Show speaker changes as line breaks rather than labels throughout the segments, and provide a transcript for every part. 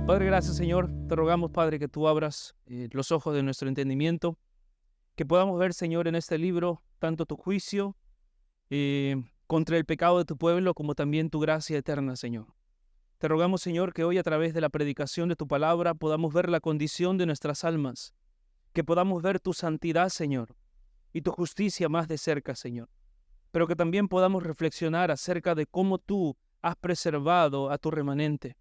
Padre, gracias, Señor. Te rogamos, Padre, que tú abras los ojos de nuestro entendimiento, que podamos ver, Señor, en este libro tanto tu juicio contra el pecado de tu pueblo, como también tu gracia eterna, Señor. Te rogamos, Señor, que hoy a través de la predicación de tu palabra podamos ver la condición de nuestras almas, que podamos ver tu santidad, Señor, y tu justicia más de cerca, Señor. Pero que también podamos reflexionar acerca de cómo tú has preservado a tu remanente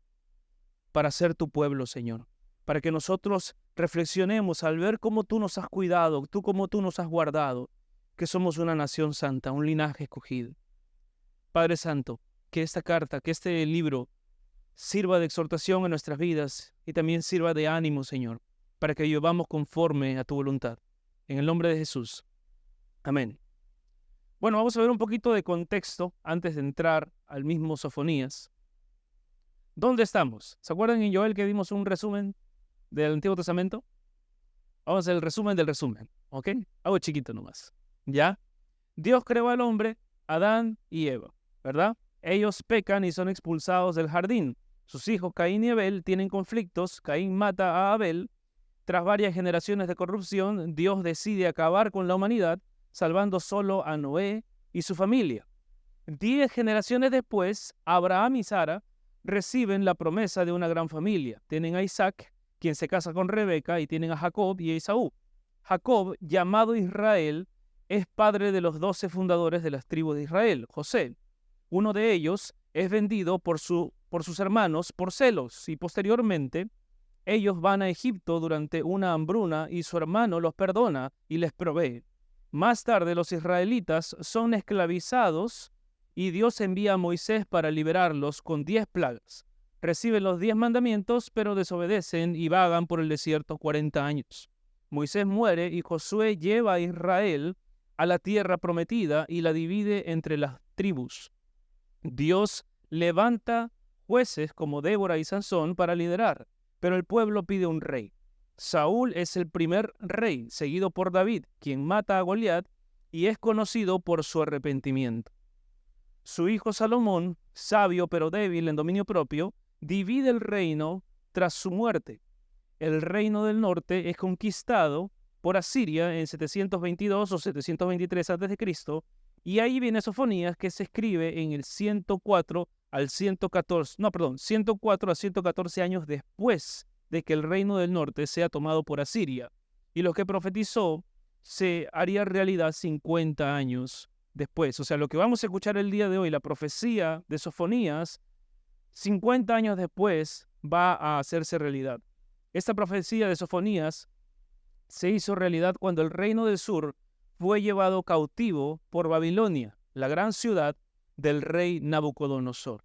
para ser tu pueblo, Señor. Para que nosotros reflexionemos al ver cómo tú nos has cuidado, cómo tú nos has guardado, que somos una nación santa, un linaje escogido. Padre Santo, que esta carta, que este libro sirva de exhortación en nuestras vidas y también sirva de ánimo, Señor, para que vivamos conforme a tu voluntad. En el nombre de Jesús. Amén. Bueno, vamos a ver un poquito de contexto antes de entrar al mismo Sofonías. ¿Dónde estamos? ¿Se acuerdan en Joel que dimos un resumen del Antiguo Testamento? Vamos a hacer el resumen del resumen, ¿ok? Algo chiquito nomás, ¿ya? Dios creó al hombre, Adán y Eva, ¿verdad? Ellos pecan y son expulsados del jardín. Sus hijos Caín y Abel tienen conflictos. Caín mata a Abel. Tras varias generaciones de corrupción, Dios decide acabar con la humanidad, salvando solo a Noé y su familia. 10 generaciones después, Abraham y Sara reciben la promesa de una gran familia. Tienen a Isaac, quien se casa con Rebeca, y tienen a Jacob y a Esaú. Jacob, llamado Israel, es padre de los 12 fundadores de las tribus de Israel, José. Uno de ellos es vendido por sus hermanos por celos, y posteriormente ellos van a Egipto durante una hambruna y su hermano los perdona y les provee. Más tarde los israelitas son esclavizados y Dios envía a Moisés para liberarlos con 10 plagas. Reciben los 10 mandamientos, pero desobedecen y vagan por el desierto 40 años. Moisés muere y Josué lleva a Israel a la tierra prometida y la divide entre las tribus. Dios levanta jueces como Débora y Sansón para liderar, pero el pueblo pide un rey. Saúl es el primer rey, seguido por David, quien mata a Goliat y es conocido por su arrepentimiento. Su hijo Salomón, sabio pero débil en dominio propio, divide el reino tras su muerte. El reino del norte es conquistado por Asiria en 722 o 723 a.C., y ahí viene Sofonías, que se escribe en el 104 a 114 años después de que el reino del norte sea tomado por Asiria. Y lo que profetizó se haría realidad 50 años después. O sea, lo que vamos a escuchar el día de hoy, la profecía de Sofonías, 50 años después va a hacerse realidad. Esta profecía de Sofonías se hizo realidad cuando el reino del sur fue llevado cautivo por Babilonia, la gran ciudad del rey Nabucodonosor.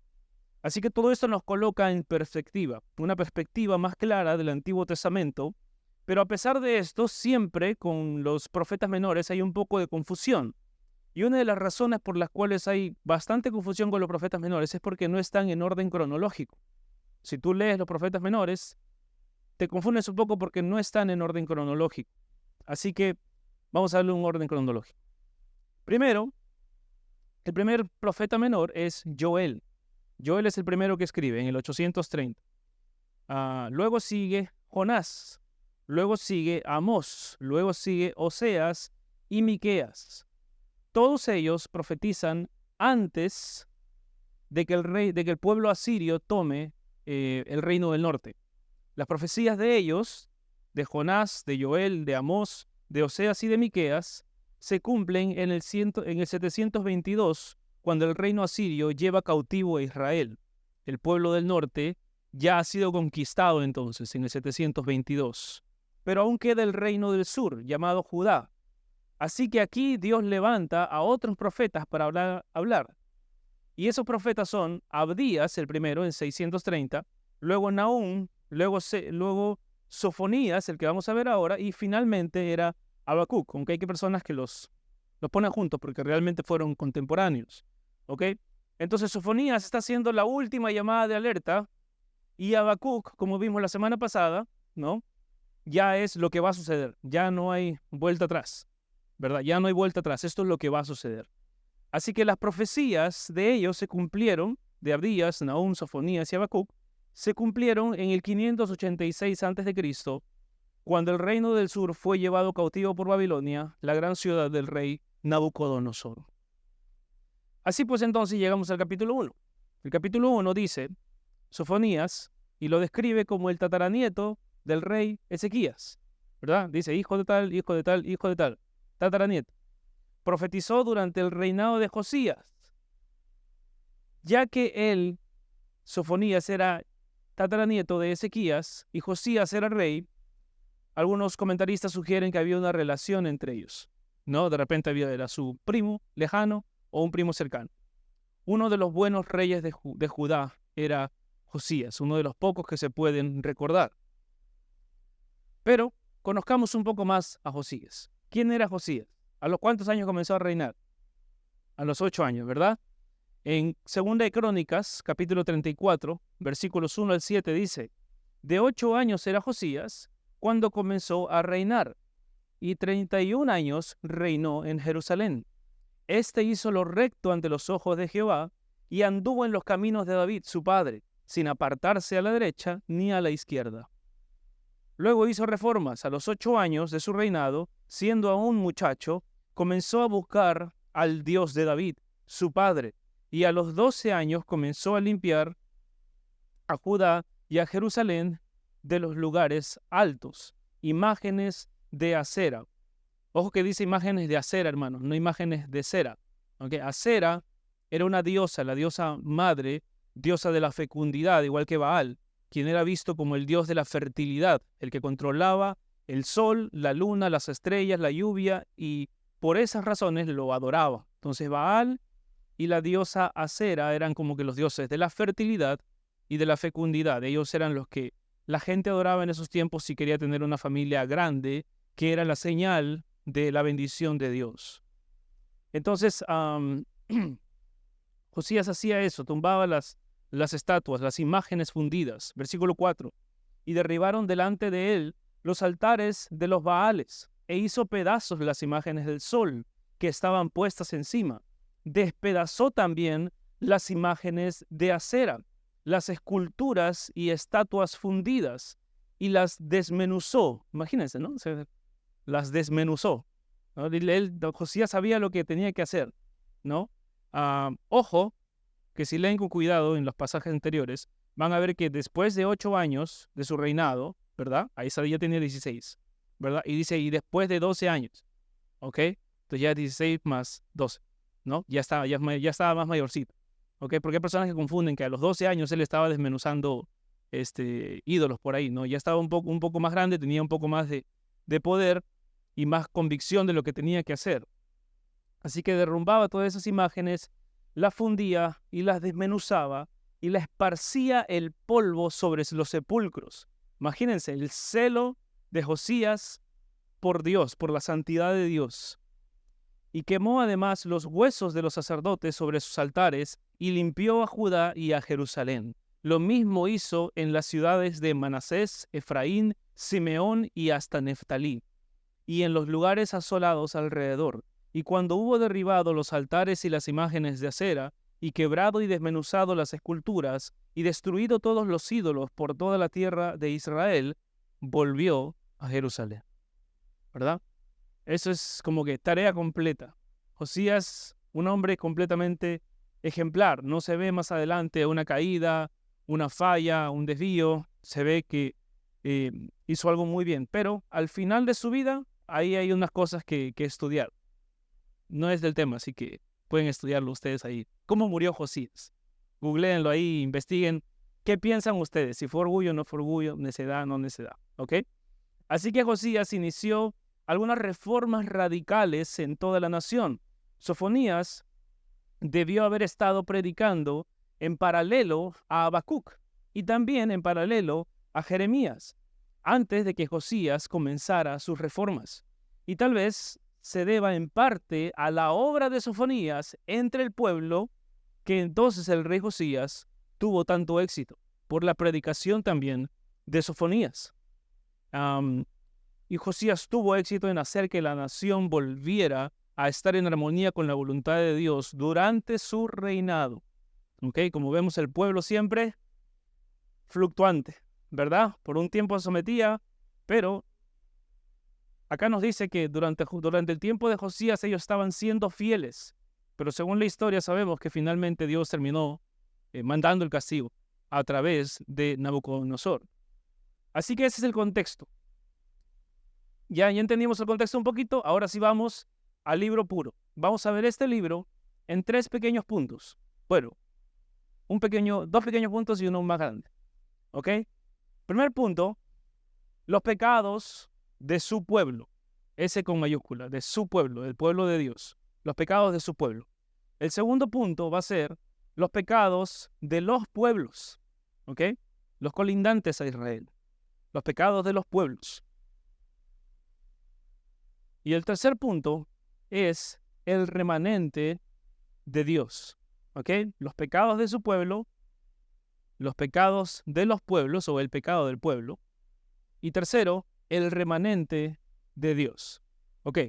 Así que todo esto nos coloca en perspectiva, una perspectiva más clara del Antiguo Testamento, pero a pesar de esto, siempre con los profetas menores hay un poco de confusión. Y una de las razones por las cuales hay bastante confusión con los profetas menores es porque no están en orden cronológico. Si tú lees los profetas menores, te confundes un poco porque no están en orden cronológico. Así que vamos a darle un orden cronológico. Primero, el primer profeta menor es Joel. Joel es el primero que escribe en el 830. Luego sigue Jonás. Luego sigue Amós. Luego sigue Oseas y Miqueas. Todos ellos profetizan antes de que el pueblo asirio tome el reino del norte. Las profecías de ellos, de Jonás, de Joel, de Amós, de Oseas y de Miqueas, se cumplen en el 722, cuando el reino asirio lleva cautivo a Israel. El pueblo del norte ya ha sido conquistado entonces en el 722. Pero aún queda el reino del sur, llamado Judá. Así que aquí Dios levanta a otros profetas para hablar. Y esos profetas son Abdías, el primero, en 630, luego Nahum, luego Sofonías, el que vamos a ver ahora, y finalmente era Habacuc, aunque hay personas que los ponen juntos porque realmente fueron contemporáneos. ¿Ok? Entonces Sofonías está haciendo la última llamada de alerta y Habacuc, como vimos la semana pasada, ¿no? Ya es lo que va a suceder, ya no hay vuelta atrás, ¿verdad? Ya no hay vuelta atrás, esto es lo que va a suceder. Así que las profecías de ellos se cumplieron, de Abdías, Nahum, Sofonías y Habacuc, se cumplieron en el 586 a.C., cuando el reino del sur fue llevado cautivo por Babilonia, la gran ciudad del rey Nabucodonosor. Así pues, entonces llegamos al capítulo 1. El capítulo 1 dice, Sofonías, y lo describe como el tataranieto del rey Ezequías, ¿verdad? Dice, hijo de tal, hijo de tal, hijo de tal, tataranieto. Profetizó durante el reinado de Josías, ya que él, Sofonías, era tataranieto de Ezequías y Josías era rey. Algunos comentaristas sugieren que había una relación entre ellos, ¿no? De repente era su primo lejano o un primo cercano. Uno de los buenos reyes de Judá era Josías, uno de los pocos que se pueden recordar. Pero conozcamos un poco más a Josías. ¿Quién era Josías? ¿A los cuántos años comenzó a reinar? A los 8 años, ¿verdad? En 2 de Crónicas, capítulo 34, versículos 1 al 7, dice, de 8 años era Josías cuando comenzó a reinar, y 31 años reinó en Jerusalén. Este hizo lo recto ante los ojos de Jehová, y anduvo en los caminos de David, su padre, sin apartarse a la derecha ni a la izquierda. Luego hizo reformas. A los 8 años de su reinado, siendo aún muchacho, comenzó a buscar al Dios de David, su padre, y a los 12 años comenzó a limpiar a Judá y a Jerusalén de los lugares altos, imágenes de acera. Ojo que dice imágenes de acera, hermanos, no imágenes de cera. ¿Okay? Acera era una diosa, la diosa madre, diosa de la fecundidad, igual que Baal, quien era visto como el dios de la fertilidad, el que controlaba el sol, la luna, las estrellas, la lluvia, y por esas razones lo adoraba. Entonces Baal y la diosa Acera eran como que los dioses de la fertilidad y de la fecundidad. Ellos eran los que la gente adoraba en esos tiempos si quería tener una familia grande, que era la señal de la bendición de Dios. Entonces, Josías hacía eso, tumbaba las estatuas, las imágenes fundidas. Versículo 4. Y derribaron delante de él los altares de los Baales, e hizo pedazos las imágenes del sol que estaban puestas encima. Despedazó también las imágenes de acera, las esculturas y estatuas fundidas, y las desmenuzó. Imagínense, ¿no? Las desmenuzó, ¿no? Josías sabía lo que tenía que hacer, ¿no? Ojo, que si leen con cuidado en los pasajes anteriores, van a ver que después de 8 años de su reinado, ¿verdad? Ahí ya tenía 16, ¿verdad? Y dice, y después de 12 años, ¿ok? Entonces ya 16 más 12, ¿no? Ya estaba más mayorcito, ¿ok? Porque hay personas que confunden que a los 12 años él estaba desmenuzando ídolos por ahí, ¿no? Ya estaba un poco más grande, tenía un poco más de poder y más convicción de lo que tenía que hacer. Así que derrumbaba todas esas imágenes, las fundía y las desmenuzaba y la esparcía el polvo sobre los sepulcros. Imagínense el celo de Josías por Dios, por la santidad de Dios. Y quemó además los huesos de los sacerdotes sobre sus altares y limpió a Judá y a Jerusalén. Lo mismo hizo en las ciudades de Manasés, Efraín, Simeón y hasta Neftalí, y en los lugares asolados alrededor. Y cuando hubo derribado los altares y las imágenes de acera, y quebrado y desmenuzado las esculturas, y destruido todos los ídolos por toda la tierra de Israel, volvió a Jerusalén. ¿Verdad? Eso es como que tarea completa. Josías, un hombre completamente ejemplar. No se ve más adelante una caída, una falla, un desvío. Se ve que hizo algo muy bien. Pero al final de su vida, ahí hay unas cosas que estudiar. No es del tema, así que pueden estudiarlo ustedes ahí. ¿Cómo murió Josías? Googleenlo ahí, investiguen. ¿Qué piensan ustedes? Si fue orgullo o no fue orgullo, necedad o no necedad. ¿Ok? Así que Josías inició algunas reformas radicales en toda la nación. Sofonías debió haber estado predicando en paralelo a Habacuc y también en paralelo a Jeremías, antes de que Josías comenzara sus reformas. Y tal vez se deba en parte a la obra de Sofonías entre el pueblo, que entonces el rey Josías tuvo tanto éxito, por la predicación también de Sofonías. Y Josías tuvo éxito en hacer que la nación volviera a estar en armonía con la voluntad de Dios durante su reinado. ¿Okay? Como vemos, el pueblo siempre fluctuante, ¿verdad? Por un tiempo se sometía, pero acá nos dice que durante el tiempo de Josías ellos estaban siendo fieles, pero según la historia sabemos que finalmente Dios terminó mandando el castigo a través de Nabucodonosor. Así que ese es el contexto. Ya entendimos el contexto un poquito, ahora sí vamos al libro puro. Vamos a ver este libro en 3 pequeños puntos. Bueno, 2 pequeños puntos y uno más grande. ¿Ok? Primer punto, los pecados de su pueblo. Ese con mayúscula, de su pueblo, del pueblo de Dios. Los pecados de su pueblo. El segundo punto va a ser los pecados de los pueblos. ¿Ok? Los colindantes a Israel. Los pecados de los pueblos. Y el tercer punto es el remanente de Dios. ¿Ok? Los pecados de su pueblo, los pecados de los pueblos o el pecado del pueblo. Y tercero, el remanente de Dios. ¿Ok?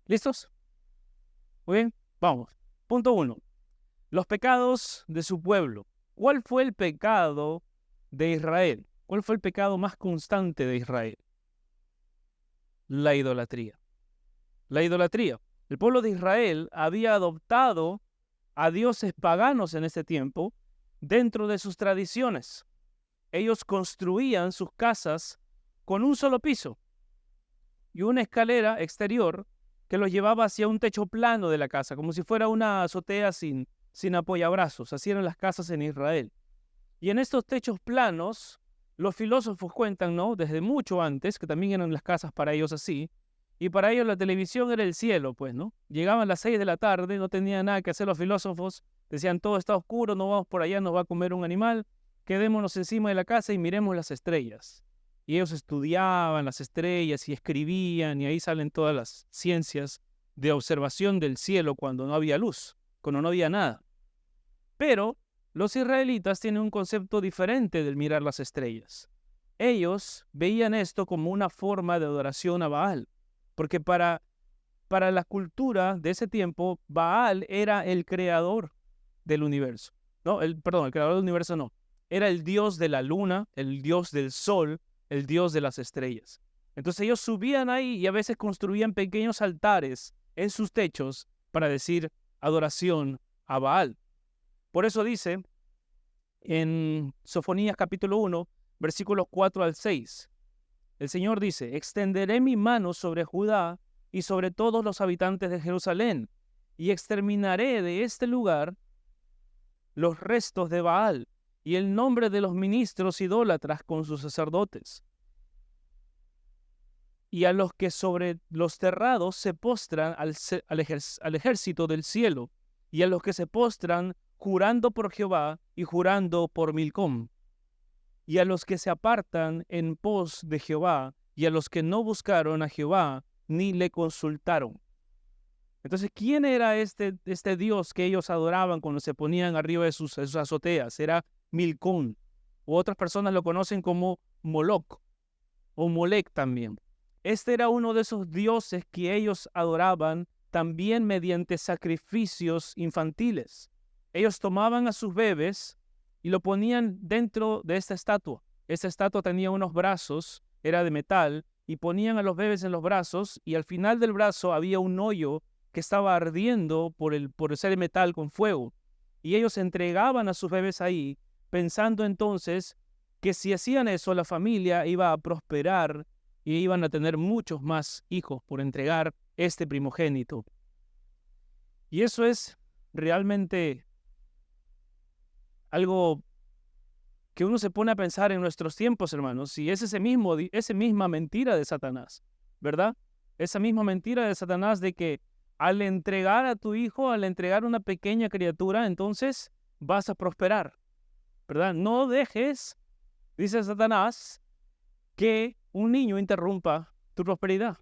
¿Listos? Muy bien, vamos. Punto 1. Los pecados de su pueblo. ¿Cuál fue el pecado de Israel? ¿Cuál fue el pecado más constante de Israel? La idolatría. La idolatría. El pueblo de Israel había adoptado a dioses paganos en ese tiempo dentro de sus tradiciones. Ellos construían sus casas con un solo piso y una escalera exterior que los llevaba hacia un techo plano de la casa, como si fuera una azotea sin apoyabrazos. Así eran las casas en Israel. Y en estos techos planos, los filósofos cuentan, ¿no? Desde mucho antes, que también eran las casas para ellos así, y para ellos la televisión era el cielo, pues, ¿no? Llegaban las 6 de la tarde, no tenían nada que hacer los filósofos, decían, todo está oscuro, no vamos por allá, nos va a comer un animal, quedémonos encima de la casa y miremos las estrellas. Y ellos estudiaban las estrellas y escribían, y ahí salen todas las ciencias de observación del cielo cuando no había luz, cuando no había nada. Pero los israelitas tienen un concepto diferente del mirar las estrellas. Ellos veían esto como una forma de adoración a Baal, porque para la cultura de ese tiempo, Baal era el creador del universo. No, el creador del universo no. Era el dios de la luna, el dios del sol, el dios de las estrellas. Entonces ellos subían ahí y a veces construían pequeños altares en sus techos para decir adoración a Baal. Por eso dice en Sofonías capítulo 1, versículos 4 al 6, el Señor dice, extenderé mi mano sobre Judá y sobre todos los habitantes de Jerusalén, y exterminaré de este lugar los restos de Baal y el nombre de los ministros idólatras con sus sacerdotes, y a los que sobre los terrados se postran al ejército del cielo, y a los que se postran jurando por Jehová y jurando por Milcom, y a los que se apartan en pos de Jehová, y a los que no buscaron a Jehová ni le consultaron. Entonces, ¿quién era este Dios que ellos adoraban cuando se ponían arriba de sus azoteas? Era Milcom, o otras personas lo conocen como Moloc, o Molec también. Este era uno de esos dioses que ellos adoraban también mediante sacrificios infantiles. Ellos tomaban a sus bebés y lo ponían dentro de esta estatua. Esta estatua tenía unos brazos, era de metal, y ponían a los bebés en los brazos y al final del brazo había un hoyo que estaba ardiendo por ser metal con fuego. Y ellos entregaban a sus bebés ahí, pensando entonces que si hacían eso, la familia iba a prosperar y iban a tener muchos más hijos por entregar este primogénito. Y eso es realmente algo que uno se pone a pensar en nuestros tiempos, hermanos, si es esa misma mentira de Satanás, ¿verdad? Esa misma mentira de Satanás de que al entregar a tu hijo, al entregar una pequeña criatura, entonces vas a prosperar, ¿verdad? No dejes, dice Satanás, que un niño interrumpa tu prosperidad.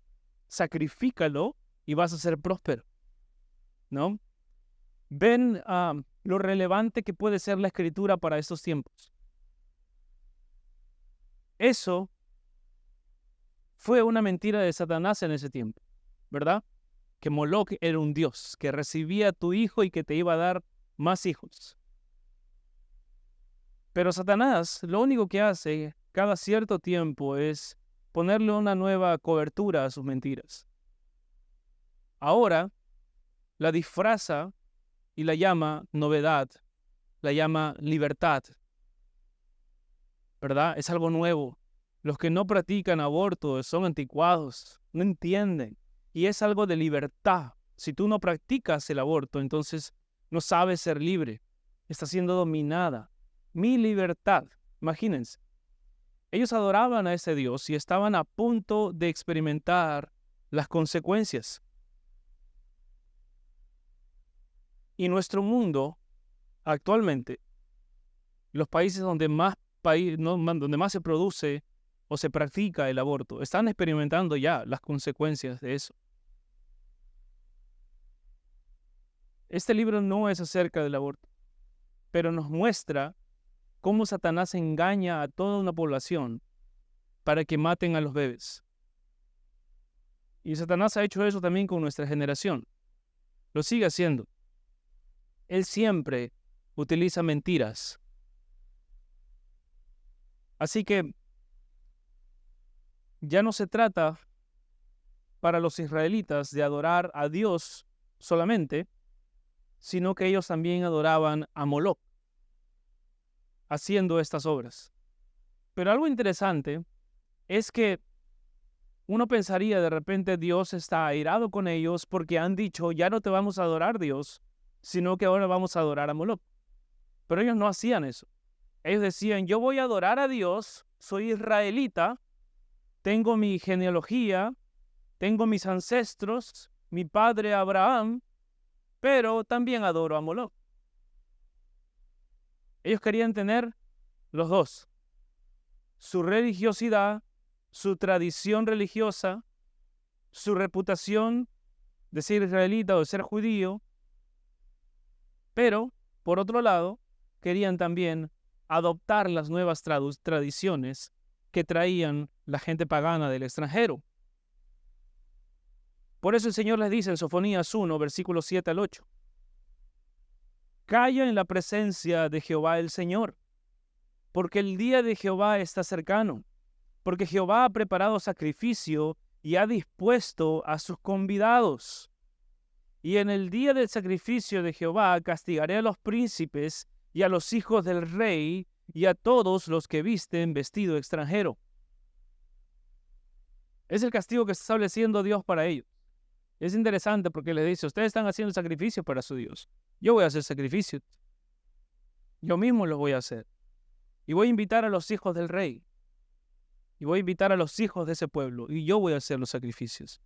Sacrifícalo y vas a ser próspero, ¿no? Ven lo relevante que puede ser la escritura para estos tiempos. Eso fue una mentira de Satanás en ese tiempo, ¿verdad? Que Moloc era un dios, que recibía a tu hijo y que te iba a dar más hijos. Pero Satanás lo único que hace cada cierto tiempo es ponerle una nueva cobertura a sus mentiras. Ahora la disfraza y la llama novedad, la llama libertad, ¿verdad? Es algo nuevo. Los que no practican aborto son anticuados, no entienden. Y es algo de libertad. Si tú no practicas el aborto, entonces no sabes ser libre. Estás siendo dominada. Mi libertad. Imagínense. Ellos adoraban a ese Dios y estaban a punto de experimentar las consecuencias. Y nuestro mundo, actualmente, los países donde más se produce o se practica el aborto, están experimentando ya las consecuencias de eso. Este libro no es acerca del aborto, pero nos muestra cómo Satanás engaña a toda una población para que maten a los bebés. Y Satanás ha hecho eso también con nuestra generación. Lo sigue haciendo. Él siempre utiliza mentiras. Así que ya no se trata para los israelitas de adorar a Dios solamente, sino que ellos también adoraban a Moloc, haciendo estas obras. Pero algo interesante es que uno pensaría de repente Dios está airado con ellos porque han dicho ya no te vamos a adorar Dios, sino que ahora vamos a adorar a Moloc. Pero ellos no hacían eso. Ellos decían yo voy a adorar a Dios, soy israelita, tengo mi genealogía, tengo mis ancestros, mi padre Abraham, pero también adoro a Moloc. Ellos querían tener los dos, su religiosidad, su tradición religiosa, su reputación de ser israelita o de ser judío, pero, por otro lado, querían también adoptar las nuevas tradiciones que traían la gente pagana del extranjero. Por eso el Señor les dice en Sofonías 1, versículos 7 al 8, calla en la presencia de Jehová el Señor, porque el día de Jehová está cercano, porque Jehová ha preparado sacrificio y ha dispuesto a sus convidados. Y en el día del sacrificio de Jehová castigaré a los príncipes y a los hijos del rey y a todos los que visten vestido extranjero. Es el castigo que está estableciendo Dios para ellos. Es interesante porque les dice, ustedes están haciendo sacrificio para su Dios. Yo voy a hacer sacrificios. Yo mismo los voy a hacer. Y voy a invitar a los hijos del rey. Y voy a invitar a los hijos de ese pueblo. Y yo voy a hacer los sacrificios.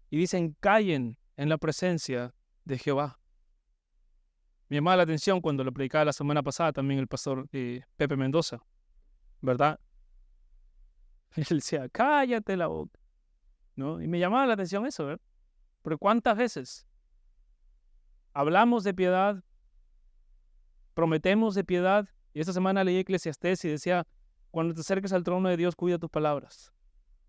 Y dicen, callen en la presencia de Jehová. Me llamaba la atención cuando lo predicaba la semana pasada también el pastor Pepe Mendoza, ¿verdad? Él decía, cállate la boca, ¿no? Y me llamaba la atención eso, ¿verdad? Porque ¿cuántas veces hablamos de piedad, prometemos de piedad? Y esta semana leí Eclesiastés y decía, cuando te acerques al trono de Dios, cuida tus palabras,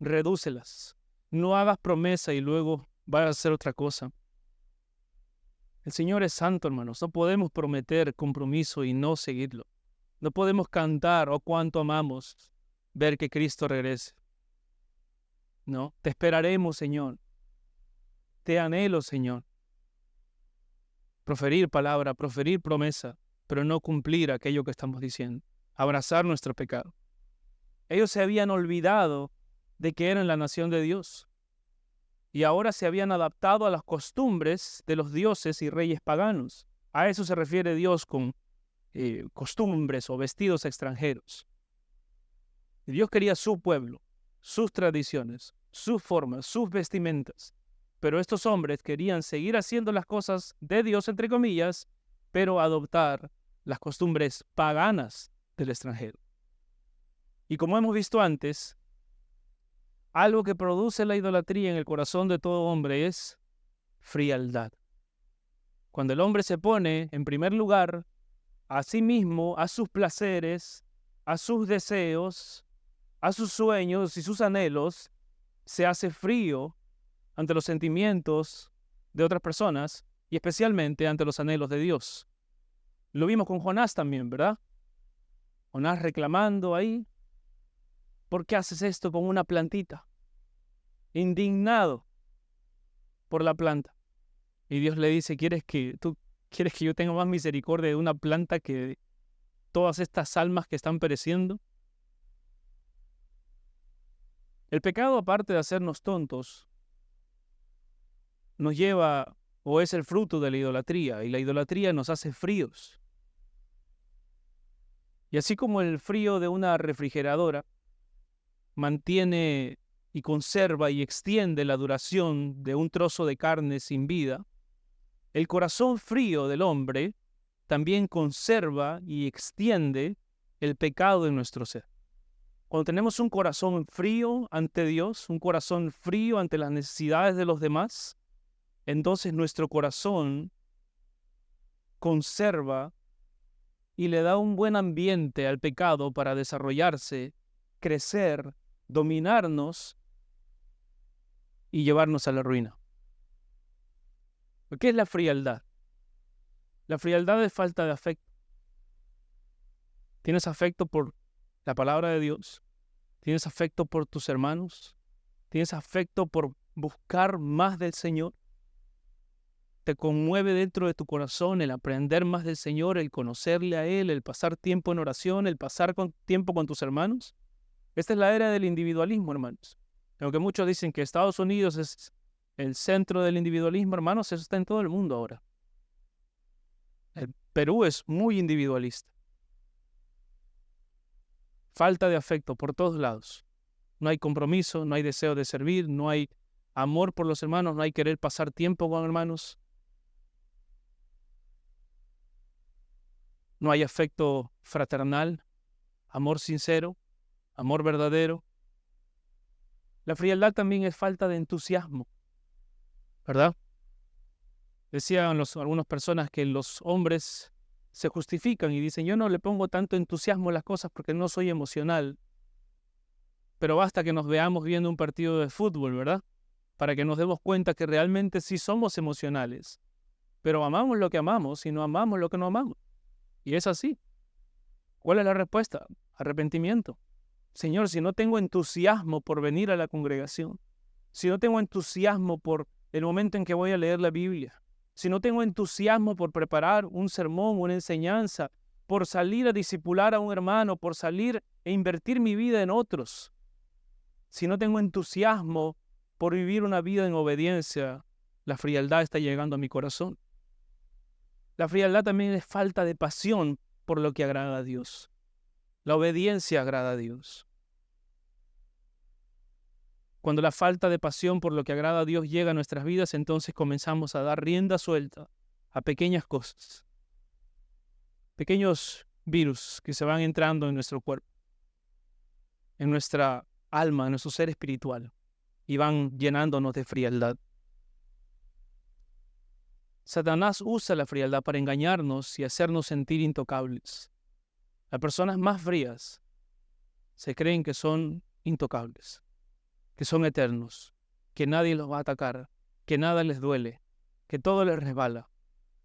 redúcelas, no hagas promesa y luego vayas a hacer otra cosa. El Señor es santo, hermanos. No podemos prometer compromiso y no seguirlo. No podemos cantar, oh, cuánto amamos ver que Cristo regrese. No, te esperaremos, Señor. Te anhelo, Señor. Proferir palabra, proferir promesa, pero no cumplir aquello que estamos diciendo. Abrazar nuestro pecado. Ellos se habían olvidado de que eran la nación de Dios. Y ahora se habían adaptado a las costumbres de los dioses y reyes paganos. A eso se refiere Dios con costumbres o vestidos extranjeros. Y Dios quería su pueblo, sus tradiciones, sus formas, sus vestimentas. Pero estos hombres querían seguir haciendo las cosas de Dios, entre comillas, pero adoptar las costumbres paganas del extranjero. Y como hemos visto antes, algo que produce la idolatría en el corazón de todo hombre es frialdad. Cuando el hombre se pone en primer lugar a sí mismo, a sus placeres, a sus deseos, a sus sueños y sus anhelos, se hace frío ante los sentimientos de otras personas y especialmente ante los anhelos de Dios. Lo vimos con Jonás también, ¿verdad? Jonás reclamando ahí, ¿por qué haces esto con una plantita? Indignado por la planta. Y Dios le dice, ¿quieres que yo tenga más misericordia de una planta que de todas estas almas que están pereciendo? El pecado, aparte de hacernos tontos, nos lleva o es el fruto de la idolatría, y la idolatría nos hace fríos. Y así como el frío de una refrigeradora mantiene y conserva y extiende la duración de un trozo de carne sin vida, el corazón frío del hombre también conserva y extiende el pecado de nuestro ser. Cuando tenemos un corazón frío ante Dios, un corazón frío ante las necesidades de los demás, entonces nuestro corazón conserva y le da un buen ambiente al pecado para desarrollarse, crecer, dominarnos y llevarnos a la ruina. ¿Qué es la frialdad? La frialdad es falta de afecto. ¿Tienes afecto por la palabra de Dios? ¿Tienes afecto por tus hermanos? ¿Tienes afecto por buscar más del Señor? ¿Te conmueve dentro de tu corazón el aprender más del Señor, el conocerle a Él, el pasar tiempo en oración, el pasar tiempo con tus hermanos? Esta es la era del individualismo, hermanos. Aunque muchos dicen que Estados Unidos es el centro del individualismo, hermanos, eso está en todo el mundo ahora. El Perú es muy individualista. Falta de afecto por todos lados. No hay compromiso, no hay deseo de servir, no hay amor por los hermanos, no hay querer pasar tiempo con hermanos. No hay afecto fraternal, amor sincero, amor verdadero. La frialdad también es falta de entusiasmo, ¿verdad? Decían algunas personas que los hombres se justifican y dicen, yo no le pongo tanto entusiasmo a las cosas porque no soy emocional. Pero basta que nos veamos viendo un partido de fútbol, ¿verdad? Para que nos demos cuenta que realmente sí somos emocionales. Pero amamos lo que amamos y no amamos lo que no amamos. Y es así. ¿Cuál es la respuesta? Arrepentimiento. Señor, si no tengo entusiasmo por venir a la congregación, si no tengo entusiasmo por el momento en que voy a leer la Biblia, si no tengo entusiasmo por preparar un sermón, una enseñanza, por salir a discipular a un hermano, por salir e invertir mi vida en otros, si no tengo entusiasmo por vivir una vida en obediencia, la frialdad está llegando a mi corazón. La frialdad también es falta de pasión por lo que agrada a Dios. La obediencia agrada a Dios. Cuando la falta de pasión por lo que agrada a Dios llega a nuestras vidas, entonces comenzamos a dar rienda suelta a pequeñas cosas, pequeños virus que se van entrando en nuestro cuerpo, en nuestra alma, en nuestro ser espiritual, y van llenándonos de frialdad. Satanás usa la frialdad para engañarnos y hacernos sentir intocables. Las personas más frías se creen que son intocables, que son eternos, que nadie los va a atacar, que nada les duele, que todo les resbala,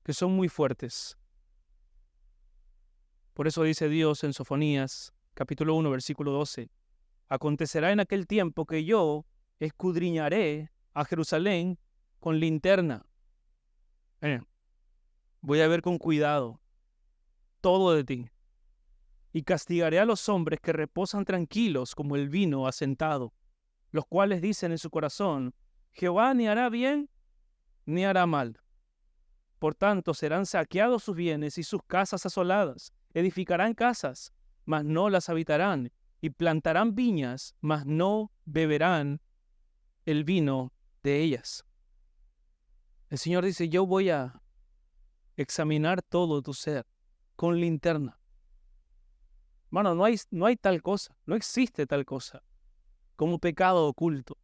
que son muy fuertes. Por eso dice Dios en Sofonías, capítulo 1, versículo 12, acontecerá en aquel tiempo que yo escudriñaré a Jerusalén con linterna. Voy a ver con cuidado todo de ti, y castigaré a los hombres que reposan tranquilos como el vino asentado, los cuales dicen en su corazón, Jehová ni hará bien ni hará mal. Por tanto, serán saqueados sus bienes y sus casas asoladas. Edificarán casas, mas no las habitarán, y plantarán viñas, mas no beberán el vino de ellas. El Señor dice, yo voy a examinar todo tu ser con linterna. Hermano, no hay tal cosa, no existe tal cosa como pecado oculto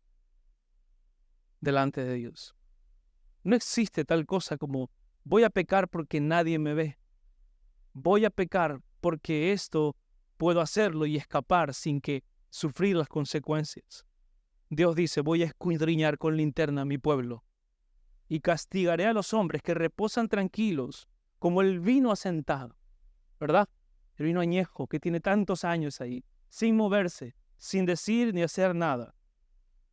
delante de Dios. No existe tal cosa como voy a pecar porque nadie me ve. Voy a pecar porque esto puedo hacerlo y escapar sin que sufrir las consecuencias. Dios dice, voy a escudriñar con linterna a mi pueblo y castigaré a los hombres que reposan tranquilos como el vino asentado, ¿verdad? El vino añejo que tiene tantos años ahí, sin moverse, sin decir ni hacer nada.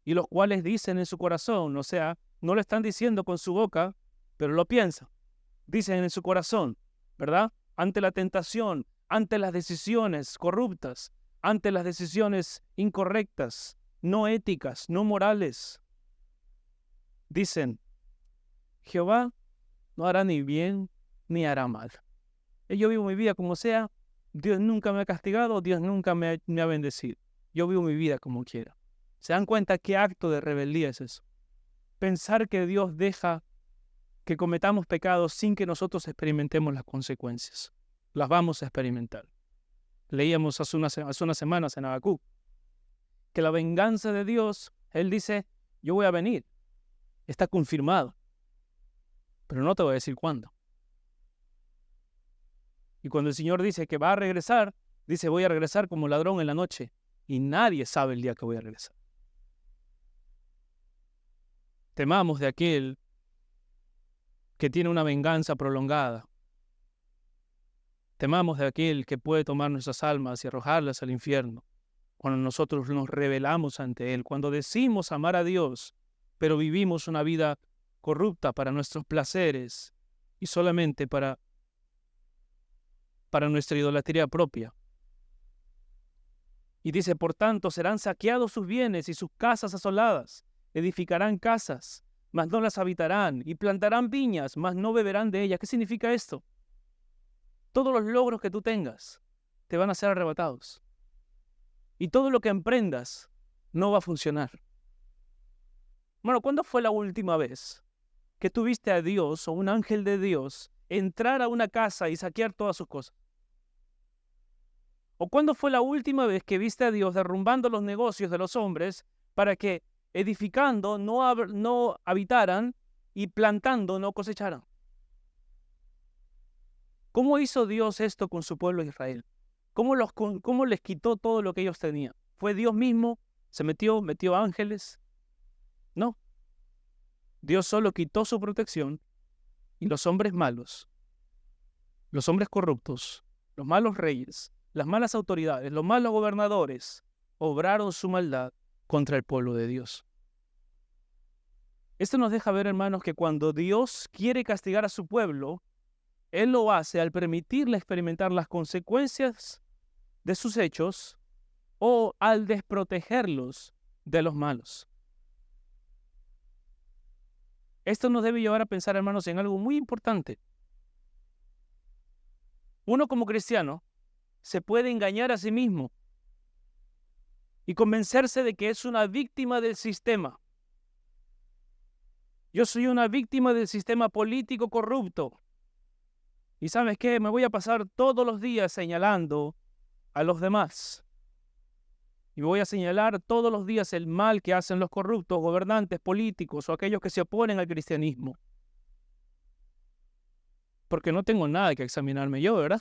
Y los cuales dicen en su corazón, o sea, no lo están diciendo con su boca, pero lo piensan. Dicen en su corazón, ¿verdad? Ante la tentación, ante las decisiones corruptas, ante las decisiones incorrectas, no éticas, no morales. Dicen, Jehová no hará ni bien ni hará mal. Yo vivo mi vida como sea, Dios nunca me ha castigado, Dios nunca me ha bendecido. Yo vivo mi vida como quiera. ¿Se dan cuenta qué acto de rebeldía es eso? Pensar que Dios deja que cometamos pecados sin que nosotros experimentemos las consecuencias. Las vamos a experimentar. Leíamos hace unas semanas en Habacuc que la venganza de Dios, Él dice, yo voy a venir. Está confirmado. Pero no te voy a decir cuándo. Y cuando el Señor dice que va a regresar, dice, voy a regresar como ladrón en la noche. Y nadie sabe el día que voy a regresar. Temamos de aquel que tiene una venganza prolongada. Temamos de aquel que puede tomar nuestras almas y arrojarlas al infierno. Cuando nosotros nos rebelamos ante Él, cuando decimos amar a Dios, pero vivimos una vida corrupta para nuestros placeres y solamente para nuestra idolatría propia. Y dice, por tanto, serán saqueados sus bienes y sus casas asoladas. Edificarán casas, mas no las habitarán, y plantarán viñas, mas no beberán de ellas. ¿Qué significa esto? Todos los logros que tú tengas te van a ser arrebatados. Y todo lo que emprendas no va a funcionar. Bueno, ¿cuándo fue la última vez que tuviste a Dios o un ángel de Dios entrar a una casa y saquear todas sus cosas? ¿O cuándo fue la última vez que viste a Dios derrumbando los negocios de los hombres para que edificando no habitaran y plantando no cosecharan? ¿Cómo hizo Dios esto con su pueblo Israel? ¿Cómo les quitó todo lo que ellos tenían? ¿Fue Dios mismo? ¿Se metió ángeles? No. Dios solo quitó su protección y los hombres malos, los hombres corruptos, los malos reyes, las malas autoridades, los malos gobernadores, obraron su maldad contra el pueblo de Dios. Esto nos deja ver, hermanos, que cuando Dios quiere castigar a su pueblo, Él lo hace al permitirle experimentar las consecuencias de sus hechos o al desprotegerlos de los malos. Esto nos debe llevar a pensar, hermanos, en algo muy importante. Uno como cristiano se puede engañar a sí mismo y convencerse de que es una víctima del sistema. Yo soy una víctima del sistema político corrupto. ¿Y sabes qué? Me voy a pasar todos los días señalando a los demás. Y voy a señalar todos los días el mal que hacen los corruptos, gobernantes, políticos o aquellos que se oponen al cristianismo. Porque no tengo nada que examinarme yo, ¿verdad?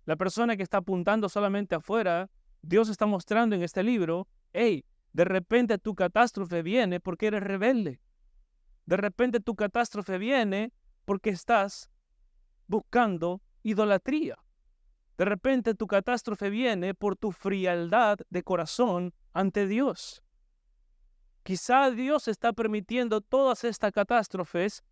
La persona que está apuntando solamente afuera, Dios está mostrando en este libro, hey, de repente tu catástrofe viene porque eres rebelde. De repente tu catástrofe viene porque estás buscando idolatría. De repente tu catástrofe viene por tu frialdad de corazón ante Dios. Quizá Dios está permitiendo todas estas catástrofes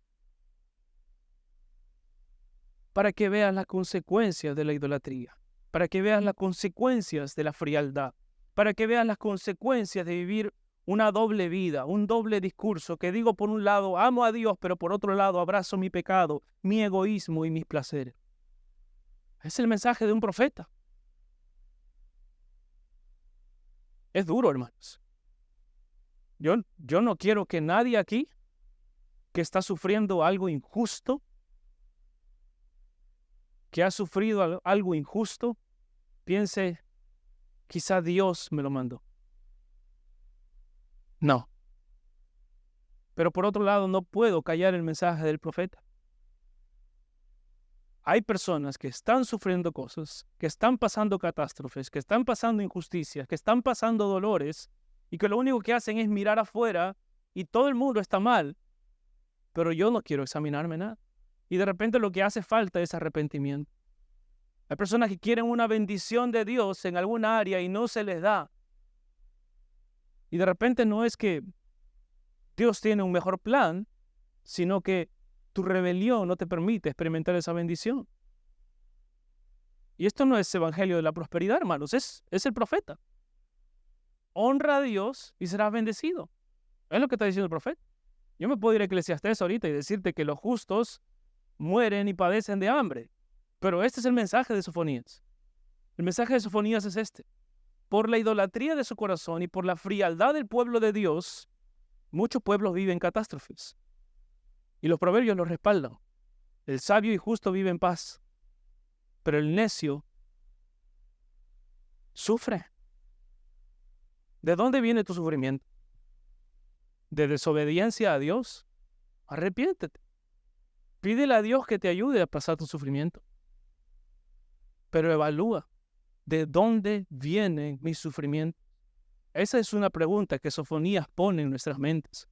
para que veas las consecuencias de la idolatría, para que veas las consecuencias de la frialdad, para que veas las consecuencias de vivir una doble vida, un doble discurso, que digo por un lado amo a Dios, pero por otro lado abrazo mi pecado, mi egoísmo y mis placeres. Es el mensaje de un profeta. Es duro, hermanos. Yo no quiero que nadie aquí que está sufriendo algo injusto, que ha sufrido algo injusto, piense, quizá Dios me lo mandó. No. Pero por otro lado, no puedo callar el mensaje del profeta. Hay personas que están sufriendo cosas, que están pasando catástrofes, que están pasando injusticias, que están pasando dolores, y que lo único que hacen es mirar afuera y todo el mundo está mal. pero yo no quiero examinarme nada. Y de repente lo que hace falta es arrepentimiento. Hay personas que quieren una bendición de Dios en alguna área y no se les da. Y de repente no es que Dios tiene un mejor plan, sino que tu rebelión no te permite experimentar esa bendición. Y esto no es evangelio de la prosperidad, hermanos, es el profeta. Honra a Dios y serás bendecido. Es lo que está diciendo el profeta. Yo me puedo ir a Eclesiastés ahorita y decirte que los justos mueren y padecen de hambre. Pero este es el mensaje de Sofonías. El mensaje de Sofonías es este. Por la idolatría de su corazón y por la frialdad del pueblo de Dios, muchos pueblos viven catástrofes. Y los proverbios los respaldan. El sabio y justo vive en paz, pero el necio sufre. ¿De dónde viene tu sufrimiento? ¿De desobediencia a Dios? Arrepiéntete. Pídele a Dios que te ayude a pasar tu sufrimiento. Pero evalúa, ¿de dónde viene mi sufrimiento? Esa es una pregunta que Sofonías pone en nuestras mentes.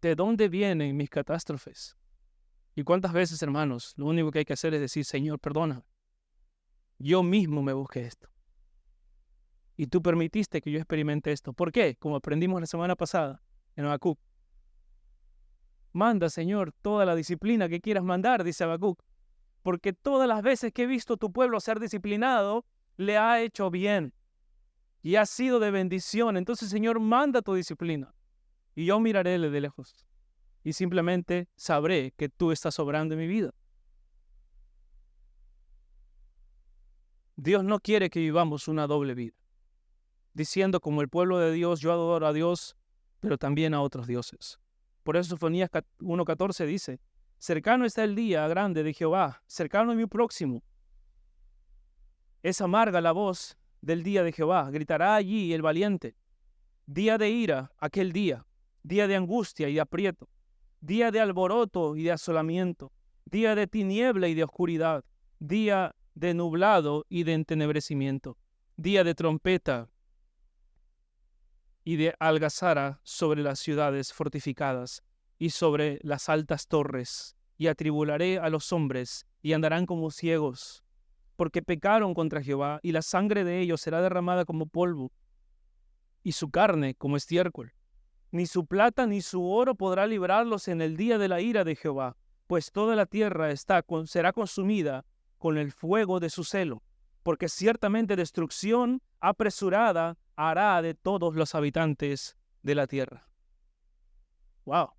¿De dónde vienen mis catástrofes? ¿Y cuántas veces, hermanos, lo único que hay que hacer es decir, Señor, perdóname? Yo mismo me busqué esto. Y tú permitiste que yo experimente esto. ¿Por qué? Como aprendimos la semana pasada en Habacuc. Manda, Señor, toda la disciplina que quieras mandar, dice Habacuc. Porque todas las veces que he visto a tu pueblo ser disciplinado, le ha hecho bien. Y ha sido de bendición. Entonces, Señor, manda tu disciplina. Y yo miraré de lejos. Y simplemente sabré que tú estás obrando en mi vida. Dios no quiere que vivamos una doble vida. Diciendo como el pueblo de Dios, yo adoro a Dios, pero también a otros dioses. Por eso Sofonías 1:14 dice, cercano está el día grande de Jehová, cercano y muy próximo. Es amarga la voz del día de Jehová, gritará allí el valiente. Día de ira, aquel día de angustia y de aprieto, día de alboroto y de asolamiento, día de tiniebla y de oscuridad, día de nublado y de entenebrecimiento, día de trompeta y de algazara sobre las ciudades fortificadas y sobre las altas torres, y atribularé a los hombres, y andarán como ciegos, porque pecaron contra Jehová, y la sangre de ellos será derramada como polvo, y su carne como estiércol. Ni su plata ni su oro podrá librarlos en el día de la ira de Jehová, pues toda la tierra será consumida con el fuego de su celo, porque ciertamente destrucción apresurada hará de todos los habitantes de la tierra. ¡Wow!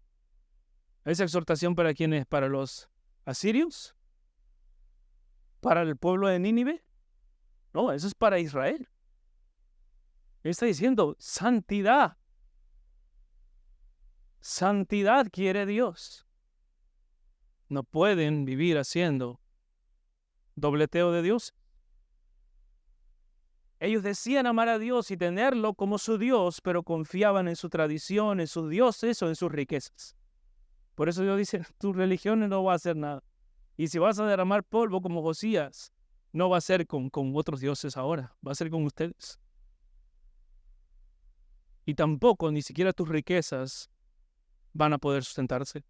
¿Esa exhortación para quién es? ¿Para los asirios? ¿Para el pueblo de Nínive? No, eso es para Israel. Está diciendo santidad. Santidad quiere Dios. No pueden vivir haciendo dobleteo de Dios. Ellos decían amar a Dios y tenerlo como su Dios, pero confiaban en su tradición, en sus dioses o en sus riquezas. Por eso Dios dice, tu religión no va a hacer nada. Y si vas a derramar polvo como Josías, no va a ser con otros dioses ahora, va a ser con ustedes. Y tampoco, ni siquiera tus riquezas van a poder sustentarse.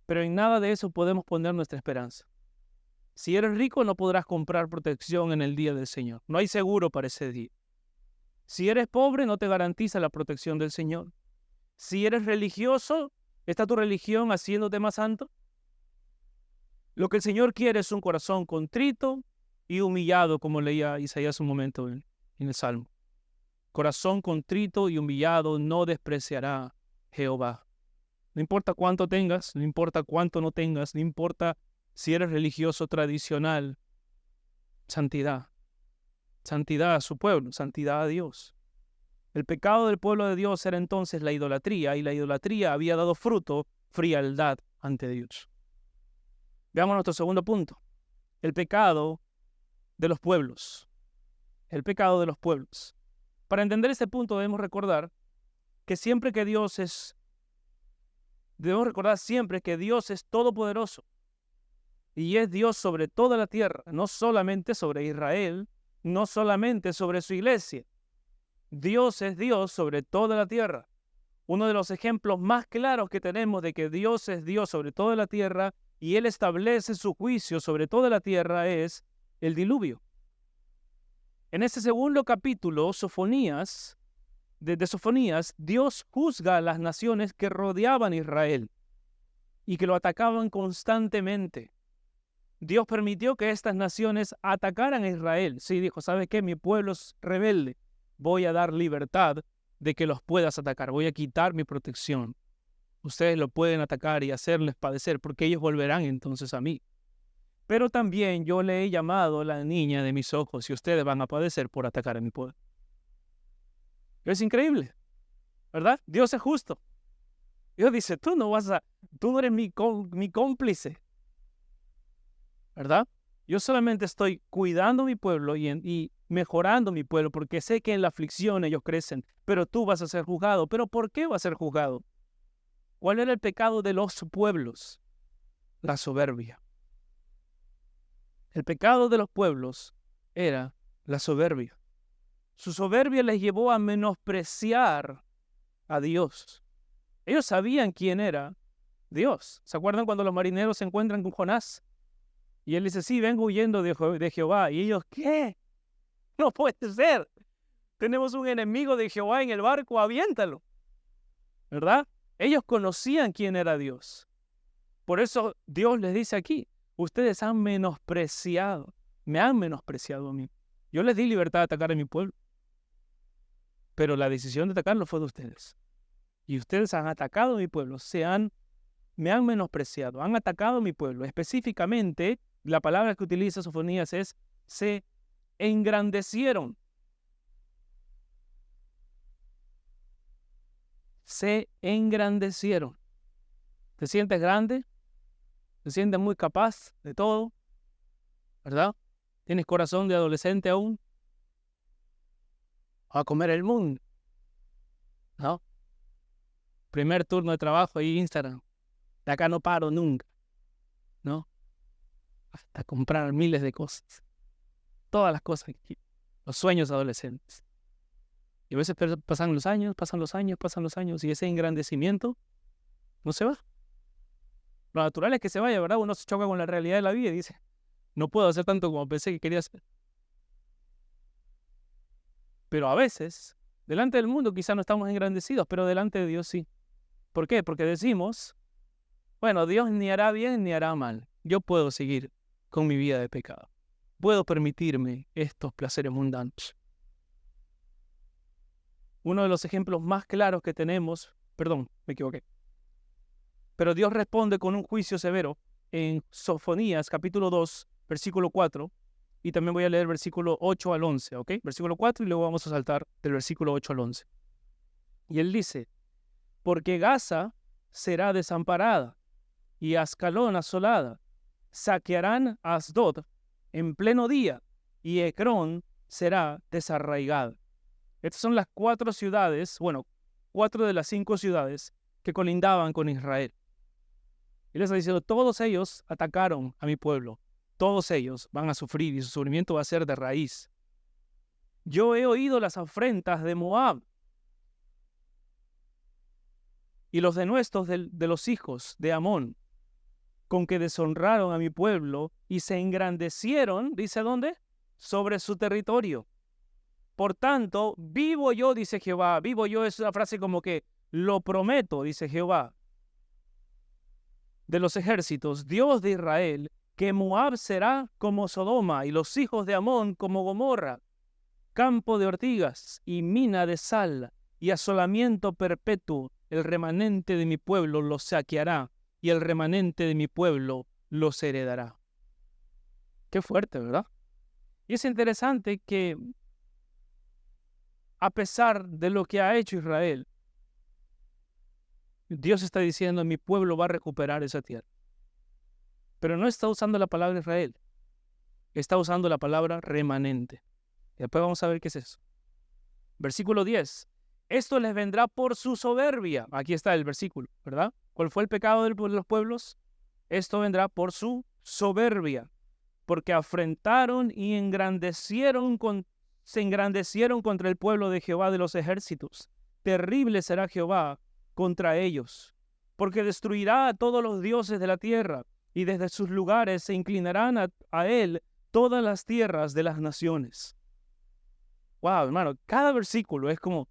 Pero en nada de eso podemos poner nuestra esperanza. Si eres rico, no podrás comprar protección en el día del Señor. No hay seguro para ese día. Si eres pobre, no te garantiza la protección del Señor. Si eres religioso, ¿está tu religión haciéndote más santo? Lo que el Señor quiere es un corazón contrito y humillado, como leía Isaías un momento en el Salmo. Corazón contrito y humillado no despreciará Jehová. No importa cuánto tengas, no importa cuánto no tengas, no importa si eres religioso tradicional, santidad. Santidad a su pueblo, santidad a Dios. El pecado del pueblo de Dios era entonces la idolatría, y la idolatría había dado fruto, frialdad ante Dios. Veamos nuestro segundo punto. El pecado de los pueblos. El pecado de los pueblos. Para entender este punto debemos recordar siempre que Dios es todopoderoso y es Dios sobre toda la tierra, no solamente sobre Israel, no solamente sobre su iglesia. Dios es Dios sobre toda la tierra. Uno de los ejemplos más claros que tenemos de que Dios es Dios sobre toda la tierra y Él establece su juicio sobre toda la tierra es el diluvio. En este segundo capítulo, Sofonías, de Sofonías, Dios juzga a las naciones que rodeaban a Israel y que lo atacaban constantemente. Dios permitió que estas naciones atacaran a Israel. Sí, dijo, ¿sabe qué? Mi pueblo es rebelde. Voy a dar libertad de que los puedas atacar. Voy a quitar mi protección. Ustedes lo pueden atacar y hacerles padecer, porque ellos volverán entonces a mí. Pero también yo le he llamado la niña de mis ojos y ustedes van a padecer por atacar a mi pueblo. Es increíble, ¿verdad? Dios es justo. Dios dice, tú no eres mi cómplice, ¿verdad? Yo solamente estoy cuidando a mi pueblo y mejorando mi pueblo, porque sé que en la aflicción ellos crecen, pero tú vas a ser juzgado. ¿Pero por qué vas a ser juzgado? ¿Cuál era el pecado de los pueblos? La soberbia. El pecado de los pueblos era la soberbia. Su soberbia les llevó a menospreciar a Dios. Ellos sabían quién era Dios. ¿Se acuerdan cuando los marineros se encuentran con Jonás? Y él dice, sí, vengo huyendo de Jehová. Y ellos, ¿qué? No puede ser. Tenemos un enemigo de Jehová en el barco, aviéntalo. ¿Verdad? Ellos conocían quién era Dios. Por eso Dios les dice aquí, ustedes han menospreciado, me han menospreciado a mí. Yo les di libertad de atacar a mi pueblo, pero la decisión de atacarlo fue de ustedes. Y ustedes han atacado a mi pueblo, me han menospreciado, han atacado a mi pueblo. Específicamente, la palabra que utiliza Sofonías es, se engrandecieron. Se engrandecieron. ¿Te sientes grande? ¿Te sientes muy capaz de todo? ¿Verdad? ¿Tienes corazón de adolescente aún? A comer el mundo, ¿no? Primer turno de trabajo ahí Instagram. De acá no paro nunca, ¿no? Hasta comprar miles de cosas. Todas las cosas aquí. Los sueños adolescentes. Y a veces pasan los años, y ese engrandecimiento no se va. Lo natural es que se vaya, ¿verdad? Uno se choca con la realidad de la vida y dice, no puedo hacer tanto como pensé que quería hacer. Pero a veces, delante del mundo quizás no estamos engrandecidos, pero delante de Dios sí. ¿Por qué? Porque decimos, bueno, Dios ni hará bien ni hará mal. Yo puedo seguir con mi vida de pecado. Puedo permitirme estos placeres mundanos. Uno de los ejemplos más claros que tenemos, perdón, me equivoqué. Pero Dios responde con un juicio severo en Sofonías capítulo 2, versículo 4. Y también voy a leer versículo 8 al 11, ¿ok? Versículo 4 y luego vamos a saltar del versículo 8 al 11. Y él dice, porque Gaza será desamparada y Ascalón asolada. Saquearán a Asdod en pleno día y Ecrón será desarraigada. Estas son las 4 ciudades, 4 de las 5 ciudades que colindaban con Israel. Y les está diciendo, todos ellos atacaron a mi pueblo. Todos ellos van a sufrir y su sufrimiento va a ser de raíz. Yo he oído las afrentas de Moab y los denuestos de los hijos de Amón, con que deshonraron a mi pueblo y se engrandecieron, ¿dice dónde? Sobre su territorio. Por tanto, vivo yo, dice Jehová. Vivo yo es una frase como que lo prometo, dice Jehová de los ejércitos, Dios de Israel, que Moab será como Sodoma y los hijos de Amón como Gomorra, campo de ortigas y mina de sal y asolamiento perpetuo. El remanente de mi pueblo los saqueará y el remanente de mi pueblo los heredará. Qué fuerte, ¿verdad? Y es interesante que a pesar de lo que ha hecho Israel, Dios está diciendo, mi pueblo va a recuperar esa tierra. Pero no está usando la palabra Israel, está usando la palabra remanente. Y después vamos a ver qué es eso. Versículo 10. Esto les vendrá por su soberbia. Aquí está el versículo, ¿verdad? ¿Cuál fue el pecado de los pueblos? Esto vendrá por su soberbia, porque afrentaron y se engrandecieron contra el pueblo de Jehová de los ejércitos. Terrible será Jehová contra ellos, porque destruirá a todos los dioses de la tierra, y desde sus lugares se inclinarán a él todas las tierras de las naciones. Wow, hermano, cada versículo es como,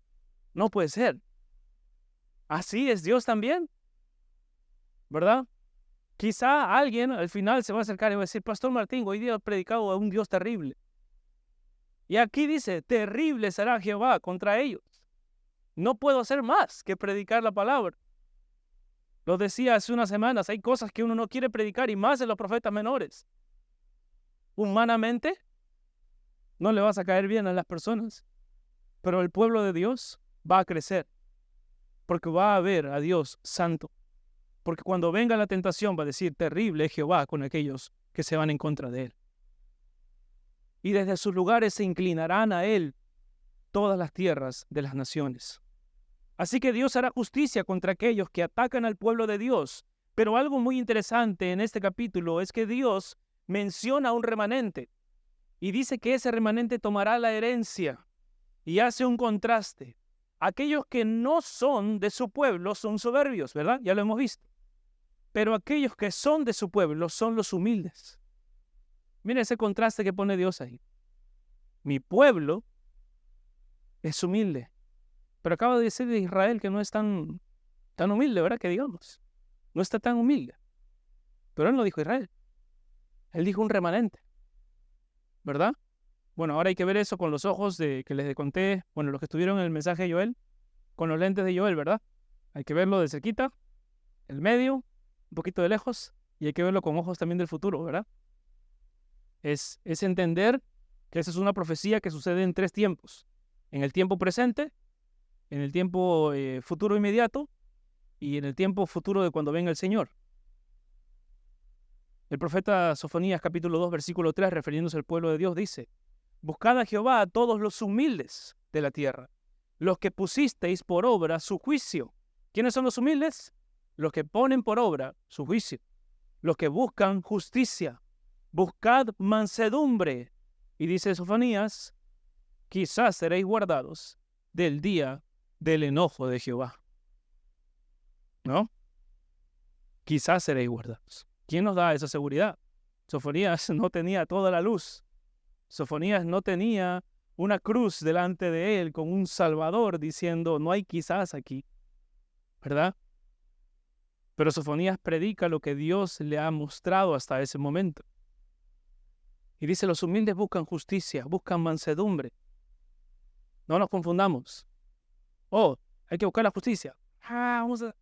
no puede ser. Así es Dios también, ¿verdad? Quizá alguien al final se va a acercar y va a decir, Pastor Martín, hoy día he predicado a un Dios terrible. Y aquí dice, terrible será Jehová contra ellos. No puedo hacer más que predicar la palabra. Lo decía hace unas semanas, hay cosas que uno no quiere predicar y más en los profetas menores. Humanamente, no le vas a caer bien a las personas, pero el pueblo de Dios va a crecer, porque va a ver a Dios santo. Porque cuando venga la tentación va a decir, terrible es Jehová con aquellos que se van en contra de él. Y desde sus lugares se inclinarán a él todas las tierras de las naciones. Así que Dios hará justicia contra aquellos que atacan al pueblo de Dios. Pero algo muy interesante en este capítulo es que Dios menciona a un remanente y dice que ese remanente tomará la herencia y hace un contraste. Aquellos que no son de su pueblo son soberbios, ¿verdad? Ya lo hemos visto. Pero aquellos que son de su pueblo son los humildes. Mira ese contraste que pone Dios ahí. Mi pueblo es humilde. Pero acaba de decir de Israel que no es tan humilde, ¿verdad? Que digamos. No está tan humilde. Pero él no dijo Israel. Él dijo un remanente. ¿Verdad? Bueno, ahora hay que ver eso con los ojos que les conté, bueno, los que estuvieron en el mensaje de Joel, con los lentes de Joel, ¿verdad? Hay que verlo de cerquita, el medio, un poquito de lejos, y hay que verlo con ojos también del futuro, ¿verdad? Es entender que esa es una profecía que sucede en 3 tiempos. En el tiempo presente, en el tiempo futuro inmediato y en el tiempo futuro de cuando venga el Señor. El profeta Sofonías capítulo 2 versículo 3, refiriéndose al pueblo de Dios, dice: buscad a Jehová a todos los humildes de la tierra, los que pusisteis por obra su juicio. ¿Quiénes son los humildes? Los que ponen por obra su juicio, los que buscan justicia. Buscad mansedumbre. Y dice Sofonías, quizás seréis guardados del día del enojo de Jehová. ¿No? Quizás seréis guardados. ¿Quién nos da esa seguridad? Sofonías no tenía toda la luz. Sofonías no tenía una cruz delante de él con un salvador diciendo, no hay quizás aquí, ¿verdad? Pero Sofonías predica lo que Dios le ha mostrado hasta ese momento. Y dice, los humildes buscan justicia, buscan mansedumbre. No nos confundamos. Oh, hay que buscar la justicia. Vamos a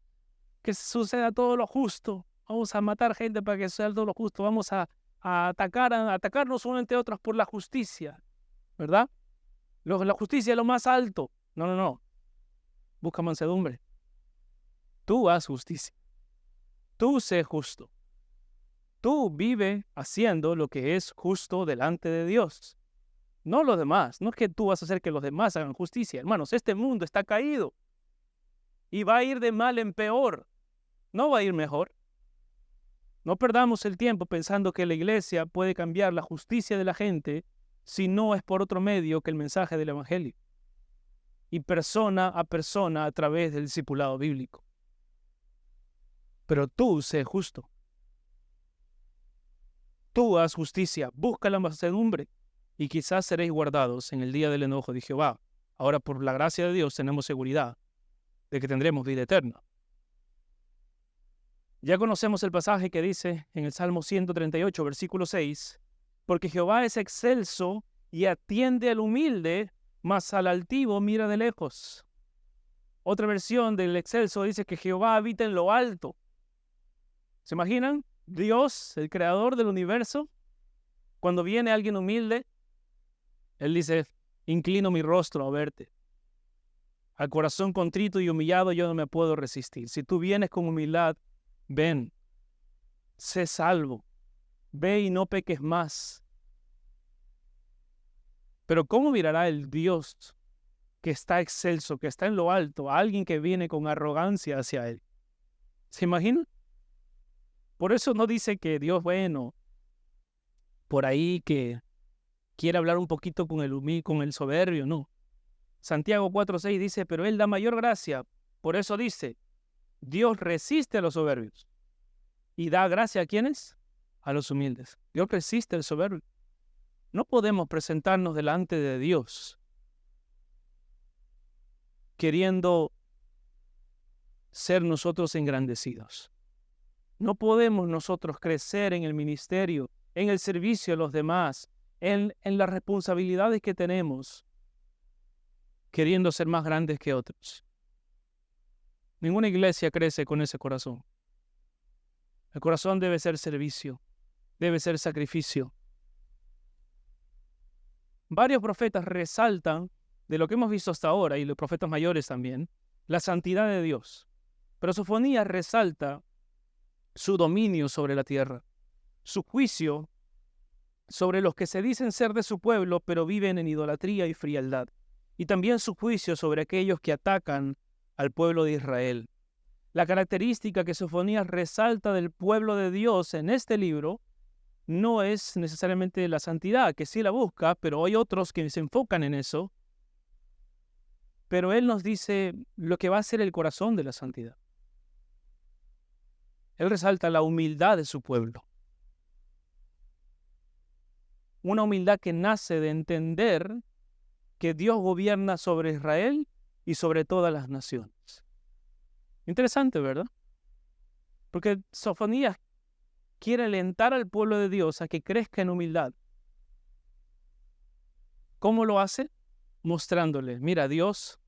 que suceda todo lo justo. Vamos a matar gente para que suceda todo lo justo. Vamos a atacarnos unos entre otros por la justicia, ¿verdad? La justicia es lo más alto. No. Busca mansedumbre. Tú haz justicia. Tú sé justo. Tú vive haciendo lo que es justo delante de Dios. No los demás. No es que tú vas a hacer que los demás hagan justicia. Hermanos, este mundo está caído. Y va a ir de mal en peor. No va a ir mejor. No perdamos el tiempo pensando que la iglesia puede cambiar la justicia de la gente si no es por otro medio que el mensaje del evangelio. Y persona a través del discipulado bíblico. Pero tú sé justo. Tú haz justicia, busca la mansedumbre, y quizás seréis guardados en el día del enojo de Jehová. Ahora, por la gracia de Dios, tenemos seguridad de que tendremos vida eterna. Ya conocemos el pasaje que dice en el Salmo 138, versículo 6, porque Jehová es excelso y atiende al humilde, mas al altivo mira de lejos. Otra versión del excelso dice que Jehová habita en lo alto. ¿Se imaginan? Dios, el creador del universo, cuando viene alguien humilde, Él dice, inclino mi rostro a verte. Al corazón contrito y humillado yo no me puedo resistir. Si tú vienes con humildad, ven, sé salvo, ve y no peques más. Pero ¿cómo mirará el Dios que está excelso, que está en lo alto, a alguien que viene con arrogancia hacia Él? ¿Se imaginan? Por eso no dice que Dios, bueno, por ahí que quiere hablar un poquito con el humilde, con el soberbio, no. Santiago 4:6 dice, pero Él da mayor gracia. Por eso dice, Dios resiste a los soberbios y da gracia a ¿quiénes? A los humildes. Dios resiste al soberbio. No podemos presentarnos delante de Dios queriendo ser nosotros engrandecidos. No podemos nosotros crecer en el ministerio, en el servicio a los demás, en las responsabilidades que tenemos, queriendo ser más grandes que otros. Ninguna iglesia crece con ese corazón. El corazón debe ser servicio, debe ser sacrificio. Varios profetas resaltan, de lo que hemos visto hasta ahora, y los profetas mayores también, la santidad de Dios. Pero Sofonías resalta su dominio sobre la tierra, su juicio sobre los que se dicen ser de su pueblo, pero viven en idolatría y frialdad, y también su juicio sobre aquellos que atacan al pueblo de Israel. La característica que Sofonías resalta del pueblo de Dios en este libro no es necesariamente la santidad, que sí la busca, pero hay otros que se enfocan en eso. Pero él nos dice lo que va a ser el corazón de la santidad. Él resalta la humildad de su pueblo. Una humildad que nace de entender que Dios gobierna sobre Israel y sobre todas las naciones. Interesante, ¿verdad? Porque Sofonías quiere alentar al pueblo de Dios a que crezca en humildad. ¿Cómo lo hace? Mostrándole, mira, Dios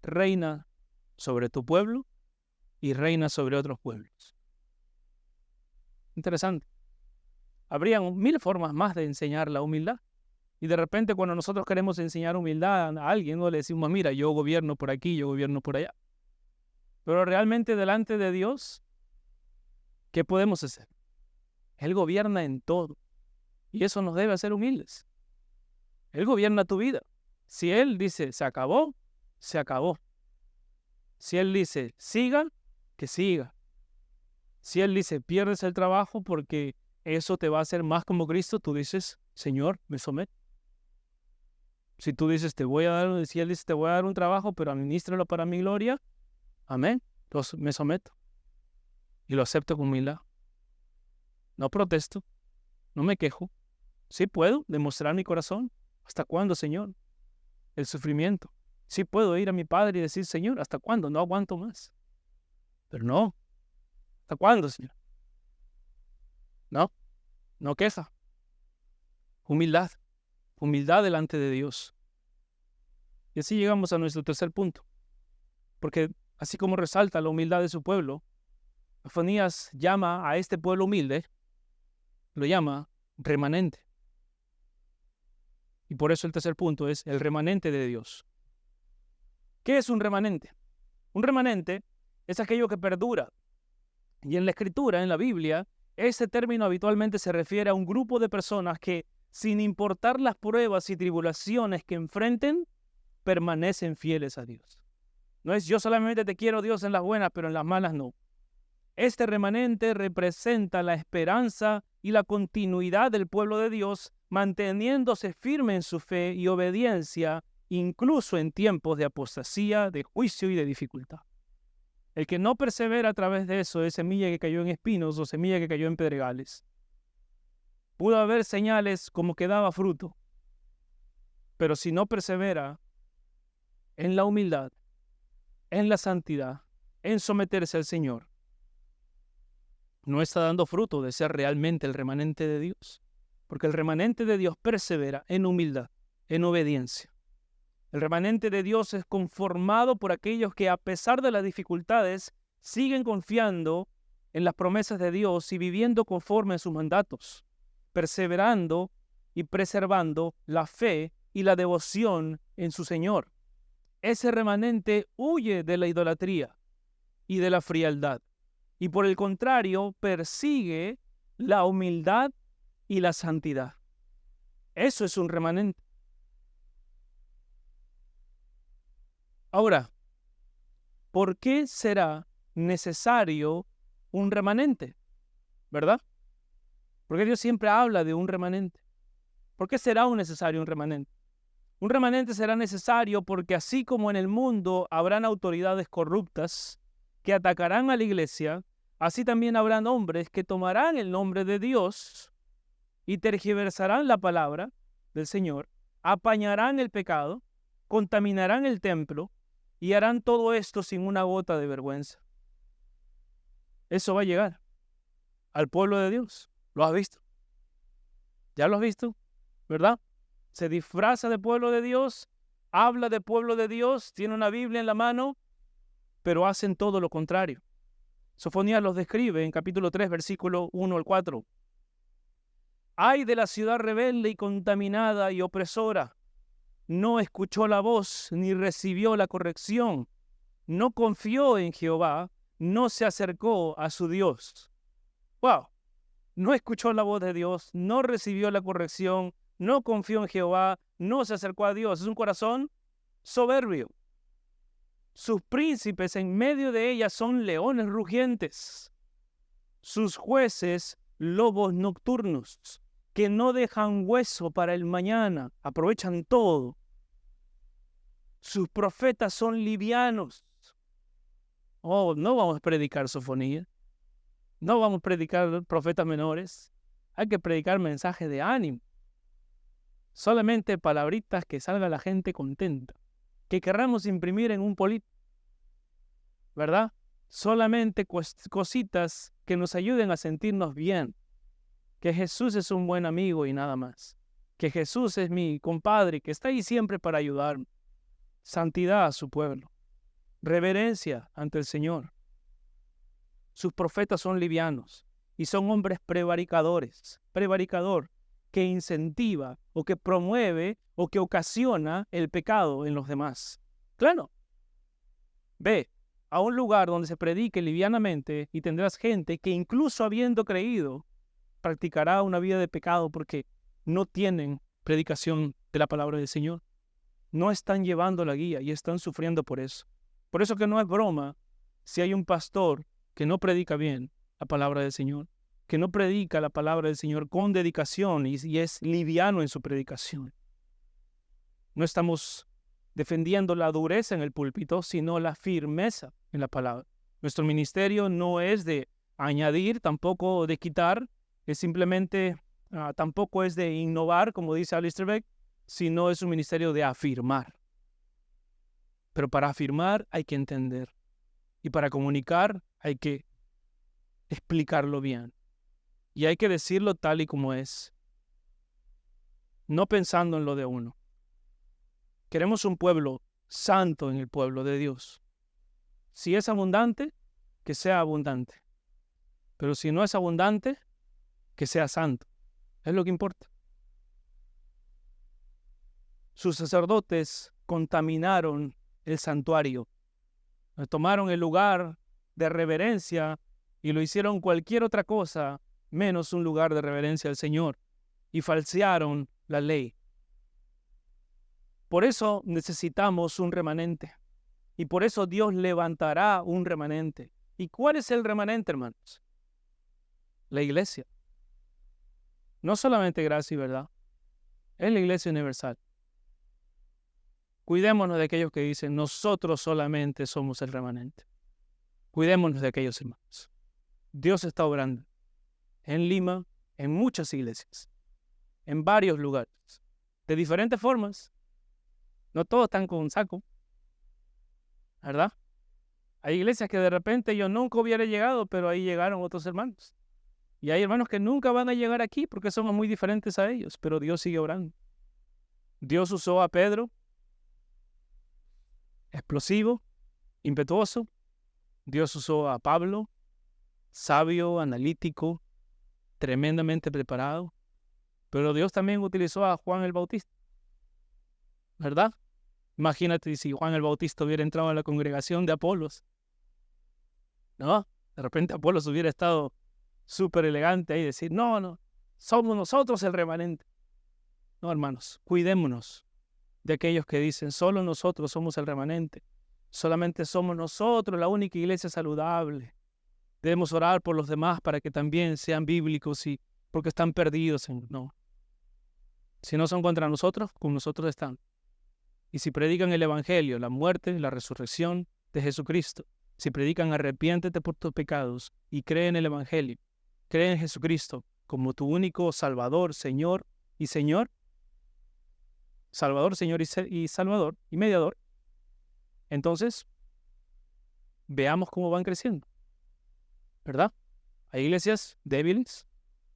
reina sobre tu pueblo y reina sobre otros pueblos. Interesante. Habrían 1000 formas más de enseñar la humildad. Y de repente cuando nosotros queremos enseñar humildad a alguien, no le decimos, mira, yo gobierno por aquí, yo gobierno por allá. Pero realmente delante de Dios, ¿qué podemos hacer? Él gobierna en todo. Y eso nos debe hacer humildes. Él gobierna tu vida. Si Él dice, se acabó, se acabó. Si Él dice, siga, que siga. Si Él dice, pierdes el trabajo porque eso te va a hacer más como Cristo, tú dices, Señor, me someto. Si tú dices, si Él dice, te voy a dar un trabajo, pero administralo para mi gloria, amén, entonces me someto. Y lo acepto con humildad. No protesto, no me quejo. Sí puedo demostrar mi corazón. ¿Hasta cuándo, Señor? El sufrimiento. Sí puedo ir a mi Padre y decir, Señor, ¿hasta cuándo? No aguanto más. Pero no. ¿Hasta cuándo, Señor? No queja. Humildad. Humildad delante de Dios. Y así llegamos a nuestro tercer punto. Porque así como resalta la humildad de su pueblo, Sofonías llama a este pueblo humilde, lo llama remanente. Y por eso el tercer punto es el remanente de Dios. ¿Qué es un remanente? Un remanente es aquello que perdura. Y en la Escritura, en la Biblia, ese término habitualmente se refiere a un grupo de personas que, sin importar las pruebas y tribulaciones que enfrenten, permanecen fieles a Dios. No es yo solamente te quiero, Dios, en las buenas, pero en las malas no. Este remanente representa la esperanza y la continuidad del pueblo de Dios, manteniéndose firme en su fe y obediencia, incluso en tiempos de apostasía, de juicio y de dificultad. El que no persevera a través de eso es semilla que cayó en espinos o semilla que cayó en pedregales. Pudo haber señales como que daba fruto, pero si no persevera en la humildad, en la santidad, en someterse al Señor, no está dando fruto de ser realmente el remanente de Dios. Porque el remanente de Dios persevera en humildad, en obediencia. El remanente de Dios es conformado por aquellos que, a pesar de las dificultades, siguen confiando en las promesas de Dios y viviendo conforme a sus mandatos, perseverando y preservando la fe y la devoción en su Señor. Ese remanente huye de la idolatría y de la frialdad, y por el contrario, persigue la humildad y la santidad. Eso es un remanente. Ahora, ¿por qué será necesario un remanente? ¿Verdad? Porque Dios siempre habla de un remanente. ¿Por qué será necesario un remanente? Un remanente será necesario porque así como en el mundo habrán autoridades corruptas que atacarán a la iglesia, así también habrán hombres que tomarán el nombre de Dios y tergiversarán la palabra del Señor, apañarán el pecado, contaminarán el templo y harán todo esto sin una gota de vergüenza. Eso va a llegar al pueblo de Dios. ¿Lo has visto? ¿Ya lo has visto? ¿Verdad? Se disfraza de pueblo de Dios, habla de pueblo de Dios, tiene una Biblia en la mano, pero hacen todo lo contrario. Sofonías los describe en capítulo 3, versículo 1 al 4. Ay de la ciudad rebelde y contaminada y opresora. No escuchó la voz ni recibió la corrección. No confió en Jehová, no se acercó a su Dios. ¡Wow! No escuchó la voz de Dios, no recibió la corrección, no confió en Jehová, no se acercó a Dios. Es un corazón soberbio. Sus príncipes en medio de ella son leones rugientes. Sus jueces, lobos nocturnos, que no dejan hueso para el mañana, aprovechan todo. Sus profetas son livianos. Oh, no vamos a predicar sofonía. No vamos a predicar profetas menores. Hay que predicar mensajes de ánimo. Solamente palabritas que salga la gente contenta. Que querramos imprimir en un político. ¿Verdad? Solamente cositas que nos ayuden a sentirnos bien. Que Jesús es un buen amigo y nada más. Que Jesús es mi compadre que está ahí siempre para ayudarme. Santidad a su pueblo. Reverencia ante el Señor. Sus profetas son livianos y son hombres prevaricadores. Prevaricador que incentiva o que promueve o que ocasiona el pecado en los demás. Claro. Ve a un lugar donde se predique livianamente y tendrás gente que incluso habiendo creído practicará una vida de pecado porque no tienen predicación de la palabra del Señor. No están llevando la guía y están sufriendo por eso. Por eso que no es broma si hay un pastor que no predica bien la palabra del Señor, que no predica la palabra del Señor con dedicación y es liviano en su predicación. No estamos defendiendo la dureza en el púlpito, sino la firmeza en la palabra. Nuestro ministerio no es de añadir, tampoco de quitar, es simplemente, tampoco es de innovar, como dice Alistair Begg, sino es un ministerio de afirmar. Pero para afirmar hay que entender. Y para comunicar hay que explicarlo bien. Y hay que decirlo tal y como es. No pensando en lo de uno. Queremos un pueblo santo en el pueblo de Dios. Si es abundante, que sea abundante. Pero si no es abundante, que sea santo. Es lo que importa. Sus sacerdotes contaminaron el santuario. Tomaron el lugar de reverencia y lo hicieron cualquier otra cosa menos un lugar de reverencia al Señor. Y falsearon la ley. Por eso necesitamos un remanente. Y por eso Dios levantará un remanente. ¿Y cuál es el remanente, hermanos? La iglesia. No solamente Gracia y Verdad. Es la iglesia universal. Cuidémonos de aquellos que dicen, nosotros solamente somos el remanente. Cuidémonos de aquellos hermanos. Dios está obrando en Lima, en muchas iglesias, en varios lugares, de diferentes formas. No todos están con un saco, ¿verdad? Hay iglesias que de repente yo nunca hubiera llegado, pero ahí llegaron otros hermanos. Y hay hermanos que nunca van a llegar aquí porque somos muy diferentes a ellos, pero Dios sigue obrando. Dios usó a Pedro, explosivo, impetuoso. Dios usó a Pablo, sabio, analítico, tremendamente preparado. Pero Dios también utilizó a Juan el Bautista, ¿verdad? Imagínate si Juan el Bautista hubiera entrado a la congregación de Apolos, ¿no? De repente Apolos hubiera estado súper elegante ahí y decir, no, somos nosotros el remanente. No, hermanos, cuidémonos de aquellos que dicen, solo nosotros somos el remanente. Solamente somos nosotros la única iglesia saludable. Debemos orar por los demás para que también sean bíblicos y porque están perdidos. No. Si no son contra nosotros, con nosotros están. Y si predican el evangelio, la muerte, la resurrección de Jesucristo, si predican arrepiéntete por tus pecados y cree en el Evangelio, cree en Jesucristo como tu único Salvador, Señor y Señor, Salvador, Señor y Salvador y mediador, entonces veamos cómo van creciendo, ¿verdad? Hay iglesias débiles,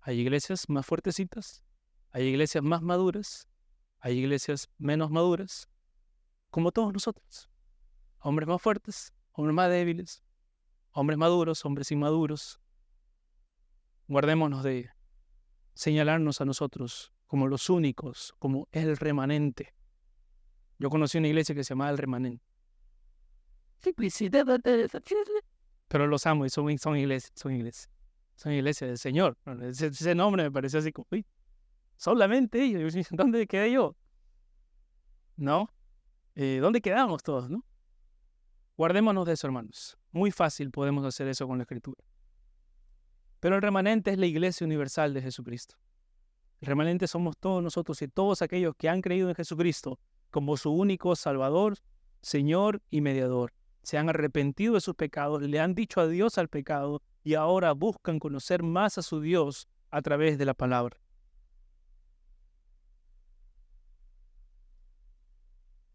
hay iglesias más fuertecitas, hay iglesias más maduras, hay iglesias menos maduras, como todos nosotros. Hombres más fuertes, hombres más débiles, hombres maduros, hombres inmaduros. Guardémonos de señalarnos a nosotros como los únicos, como el remanente. Yo conocí una iglesia que se llamaba El Remanente. Pero los amo y son iglesias del Señor. Ese nombre me pareció así como, uy, solamente ellos. ¿Dónde quedé yo? ¿No? ¿Dónde quedamos todos, no? Guardémonos de eso, hermanos. Muy fácil podemos hacer eso con la Escritura. Pero el remanente es la iglesia universal de Jesucristo. El remanente somos todos nosotros y todos aquellos que han creído en Jesucristo como su único Salvador, Señor y mediador. Se han arrepentido de sus pecados, le han dicho adiós al pecado y ahora buscan conocer más a su Dios a través de la palabra.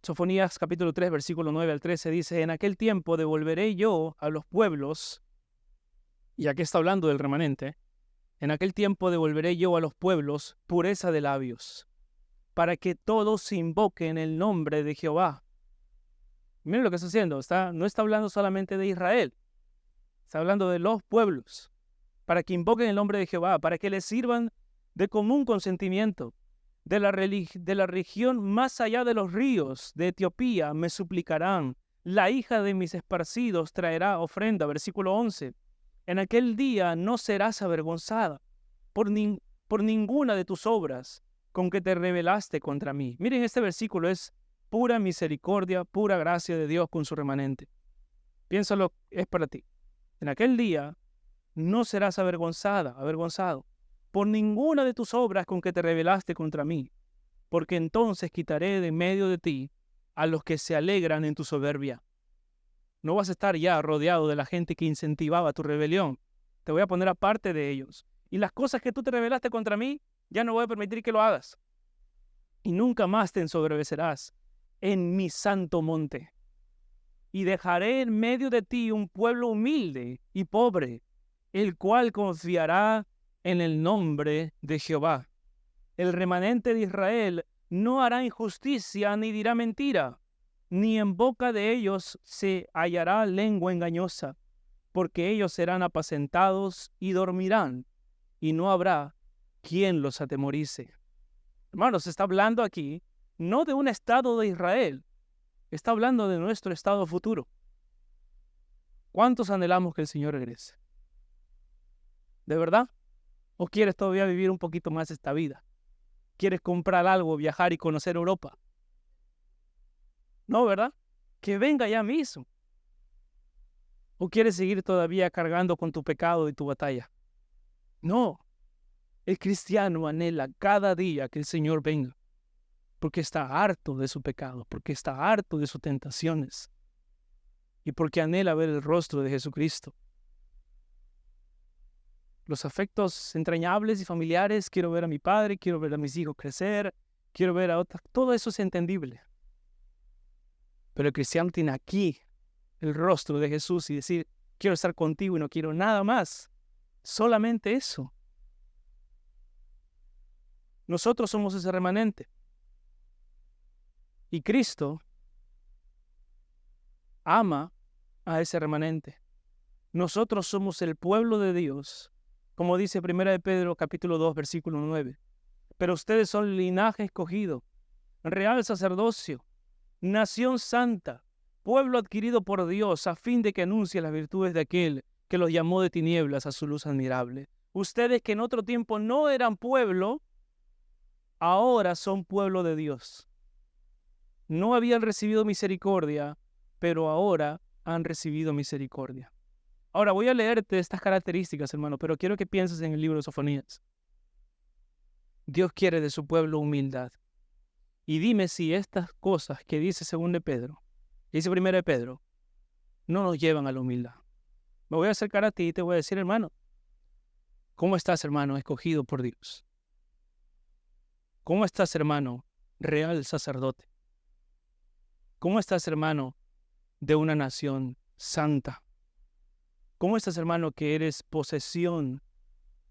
Sofonías capítulo 3, versículo 9 al 13 dice, en aquel tiempo devolveré yo a los pueblos, y aquí está hablando del remanente, en aquel tiempo devolveré yo a los pueblos pureza de labios, para que todos invoquen el nombre de Jehová. Miren lo que está haciendo, no está hablando solamente de Israel, está hablando de los pueblos, para que invoquen el nombre de Jehová, para que les sirvan de común consentimiento. De la región más allá de los ríos de Etiopía me suplicarán. La hija de mis esparcidos traerá ofrenda. Versículo 11. En aquel día no serás avergonzada por ninguna de tus obras con que te rebelaste contra mí. Miren, este versículo es pura misericordia, pura gracia de Dios con su remanente. Piénsalo, es para ti. En aquel día no serás avergonzado por ninguna de tus obras con que te rebelaste contra mí, porque entonces quitaré de medio de ti a los que se alegran en tu soberbia. No vas a estar ya rodeado de la gente que incentivaba tu rebelión. Te voy a poner aparte de ellos. Y las cosas que tú te rebelaste contra mí, ya no voy a permitir que lo hagas. Y nunca más te ensoberbecerás en mi santo monte. Y dejaré en medio de ti un pueblo humilde y pobre, el cual confiará en el nombre de Jehová. El remanente de Israel no hará injusticia ni dirá mentira, ni en boca de ellos se hallará lengua engañosa, porque ellos serán apacentados y dormirán, y no habrá quien los atemorice. Hermanos, está hablando aquí no de un estado de Israel, está hablando de nuestro estado futuro. ¿Cuántos anhelamos que el Señor regrese? ¿De verdad? ¿O quieres todavía vivir un poquito más esta vida? ¿Quieres comprar algo, viajar y conocer Europa? No, ¿verdad? Que venga ya mismo. ¿O quieres seguir todavía cargando con tu pecado y tu batalla? No. El cristiano anhela cada día que el Señor venga, porque está harto de su pecado, porque está harto de sus tentaciones y porque anhela ver el rostro de Jesucristo. Los afectos entrañables y familiares, quiero ver a mi padre, quiero ver a mis hijos crecer, quiero ver a otros, todo eso es entendible. Pero el cristiano tiene aquí el rostro de Jesús y decir, quiero estar contigo y no quiero nada más. Solamente eso. Nosotros somos ese remanente. Y Cristo ama a ese remanente. Nosotros somos el pueblo de Dios, como dice 1 de Pedro capítulo 2, versículo 9. Pero ustedes son linaje escogido, real sacerdocio, nación santa, pueblo adquirido por Dios, a fin de que anuncie las virtudes de aquel que los llamó de tinieblas a su luz admirable. Ustedes que en otro tiempo no eran pueblo, ahora son pueblo de Dios. No habían recibido misericordia, pero ahora han recibido misericordia. Ahora voy a leerte estas características, hermano, pero quiero que pienses en el libro de Sofonías. Dios quiere de su pueblo humildad. Y dime si estas cosas que dice 2 de Pedro, dice 1 de Pedro, no nos llevan a la humildad. Me voy a acercar a ti y te voy a decir, hermano, ¿cómo estás, hermano, escogido por Dios? ¿Cómo estás, hermano, real sacerdote? ¿Cómo estás, hermano, de una nación santa? ¿Cómo estás, hermano, que eres posesión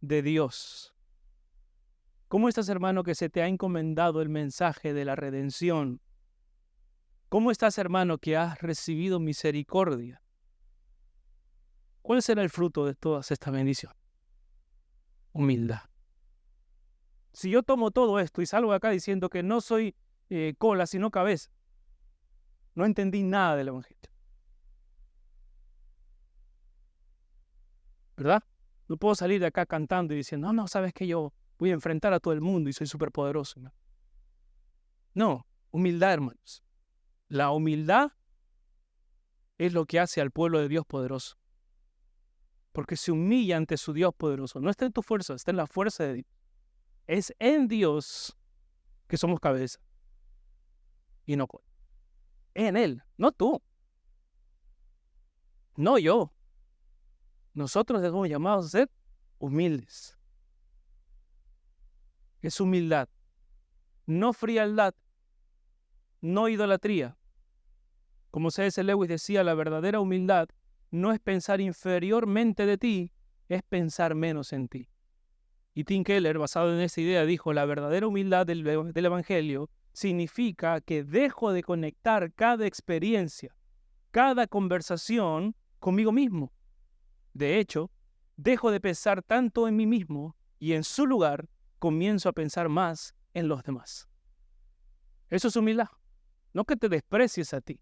de Dios? ¿Cómo estás, hermano, que se te ha encomendado el mensaje de la redención? ¿Cómo estás, hermano, que has recibido misericordia? ¿Cuál será el fruto de todas estas bendiciones? Humildad. Si yo tomo todo esto y salgo de acá diciendo que no soy cola, sino cabeza, no entendí nada del Evangelio. ¿Verdad? No puedo salir de acá cantando y diciendo, no, sabes que yo voy a enfrentar a todo el mundo y soy superpoderoso. No, humildad, hermanos. La humildad es lo que hace al pueblo de Dios poderoso. Porque se humilla ante su Dios poderoso. No está en tu fuerza, está en la fuerza de Dios. Es en Dios que somos cabeza y no cola. En Él, no tú. No yo. Nosotros somos llamados a ser humildes. Es humildad. No frialdad. No idolatría. Como C.S. Lewis decía, la verdadera humildad no es pensar inferiormente de ti, es pensar menos en ti. Y Tim Keller, basado en esa idea, dijo, la verdadera humildad del Evangelio significa que dejo de conectar cada experiencia, cada conversación conmigo mismo. De hecho, dejo de pensar tanto en mí mismo y en su lugar comienzo a pensar más en los demás. Eso es humildad. No que te desprecies a ti.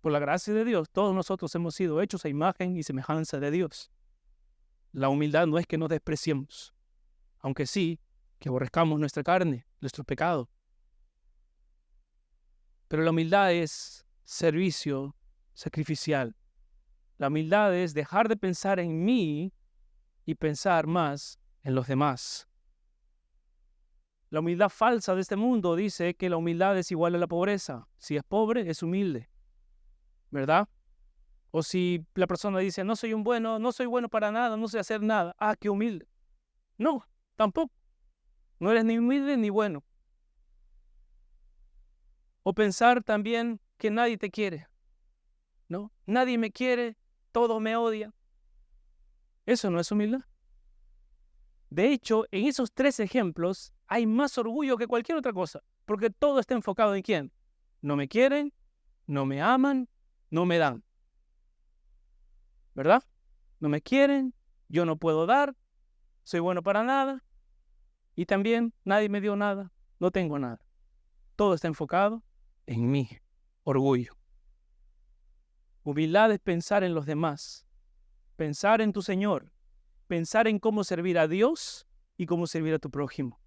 Por la gracia de Dios, todos nosotros hemos sido hechos a imagen y semejanza de Dios. La humildad no es que nos despreciemos, aunque sí que aborrezcamos nuestra carne, nuestro pecado. Pero la humildad es servicio sacrificial. La humildad es dejar de pensar en mí y pensar más en los demás. La humildad falsa de este mundo dice que la humildad es igual a la pobreza. Si es pobre, es humilde, ¿verdad? O si la persona dice, no soy bueno para nada, no sé hacer nada. Ah, qué humilde. No, tampoco. No eres ni humilde ni bueno. O pensar también que nadie te quiere, ¿no? Nadie me quiere, todos me odian. Eso no es humildad. De hecho, en esos 3 ejemplos hay más orgullo que cualquier otra cosa, porque todo está enfocado en quién. No me quieren, no me aman, no me dan. ¿Verdad? No me quieren, yo no puedo dar, soy bueno para nada, y también nadie me dio nada, no tengo nada. Todo está enfocado en mí. Orgullo. Humildad es pensar en los demás, pensar en tu Señor, pensar en cómo servir a Dios y cómo servir a tu prójimo.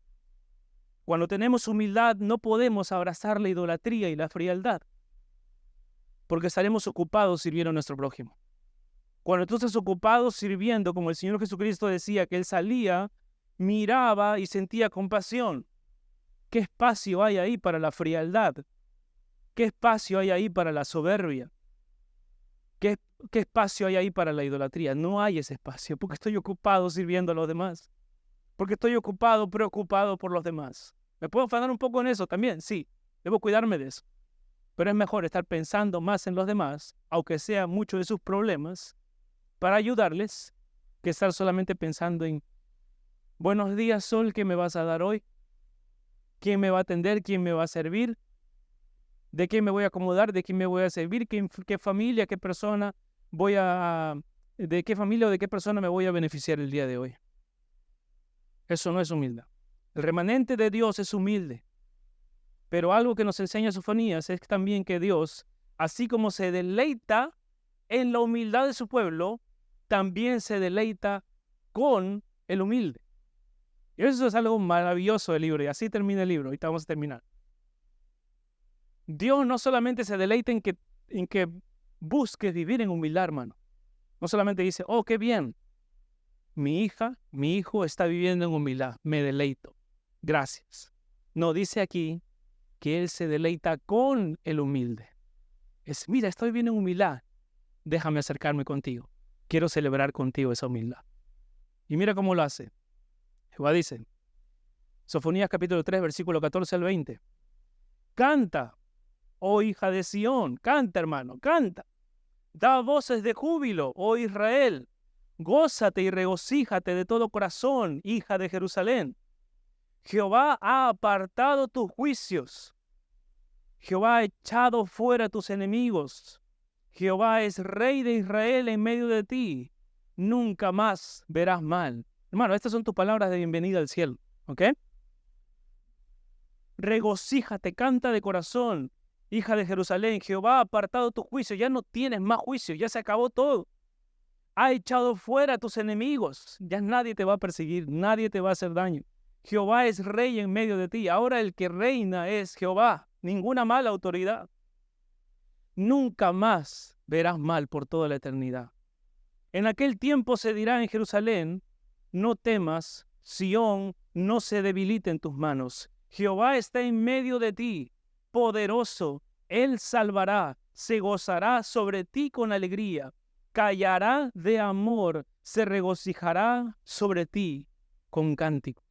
Cuando tenemos humildad no podemos abrazar la idolatría y la frialdad, porque estaremos ocupados sirviendo a nuestro prójimo. Cuando tú estás ocupado sirviendo, como el Señor Jesucristo decía, que Él salía, miraba y sentía compasión. ¿Qué espacio hay ahí para la frialdad? ¿Qué espacio hay ahí para la soberbia? ¿Qué espacio hay ahí para la idolatría? No hay ese espacio, porque estoy ocupado sirviendo a los demás. Porque estoy ocupado, preocupado por los demás. ¿Me puedo afanar un poco en eso también? Sí, debo cuidarme de eso. Pero es mejor estar pensando más en los demás, aunque sea mucho de sus problemas, para ayudarles, que estar solamente pensando en, buenos días, Sol, ¿qué me vas a dar hoy? ¿Quién me va a atender? ¿Quién me va a servir? ¿De qué me voy a acomodar? ¿De quién me voy a servir? ¿Qué familia, qué persona de qué familia o de qué persona me voy a beneficiar el día de hoy? Eso no es humildad. El remanente de Dios es humilde. Pero algo que nos enseña Sofonías es también que Dios, así como se deleita en la humildad de su pueblo, también se deleita con el humilde. Y eso es algo maravilloso del libro, y así termina el libro. Ahorita vamos a terminar. Dios no solamente se deleita en que busques vivir en humildad, hermano. No solamente dice, oh, qué bien, mi hija, mi hijo está viviendo en humildad, me deleito, gracias. No, dice aquí que Él se deleita con el humilde. Mira, estoy viviendo en humildad, déjame acercarme contigo. Quiero celebrar contigo esa humildad. Y mira cómo lo hace. Jehová dice, Sofonías capítulo 3, versículo 14 al 20. Canta, oh hija de Sión, canta, hermano, canta. Da voces de júbilo, oh Israel. Gózate y regocíjate de todo corazón, hija de Jerusalén. Jehová ha apartado tus juicios. Jehová ha echado fuera tus enemigos. Jehová es rey de Israel en medio de ti. Nunca más verás mal. Hermano, estas son tus palabras de bienvenida al cielo, ¿ok? Regocíjate, canta de corazón, hija de Jerusalén. Jehová ha apartado tu juicio. Ya no tienes más juicio, ya se acabó todo. Ha echado fuera a tus enemigos. Ya nadie te va a perseguir, nadie te va a hacer daño. Jehová es rey en medio de ti. Ahora el que reina es Jehová. Ninguna mala autoridad. Nunca más verás mal por toda la eternidad. En aquel tiempo se dirá en Jerusalén, no temas, Sión, no se debilite en tus manos. Jehová está en medio de ti, poderoso, Él salvará, se gozará sobre ti con alegría, callará de amor, se regocijará sobre ti con cánticos.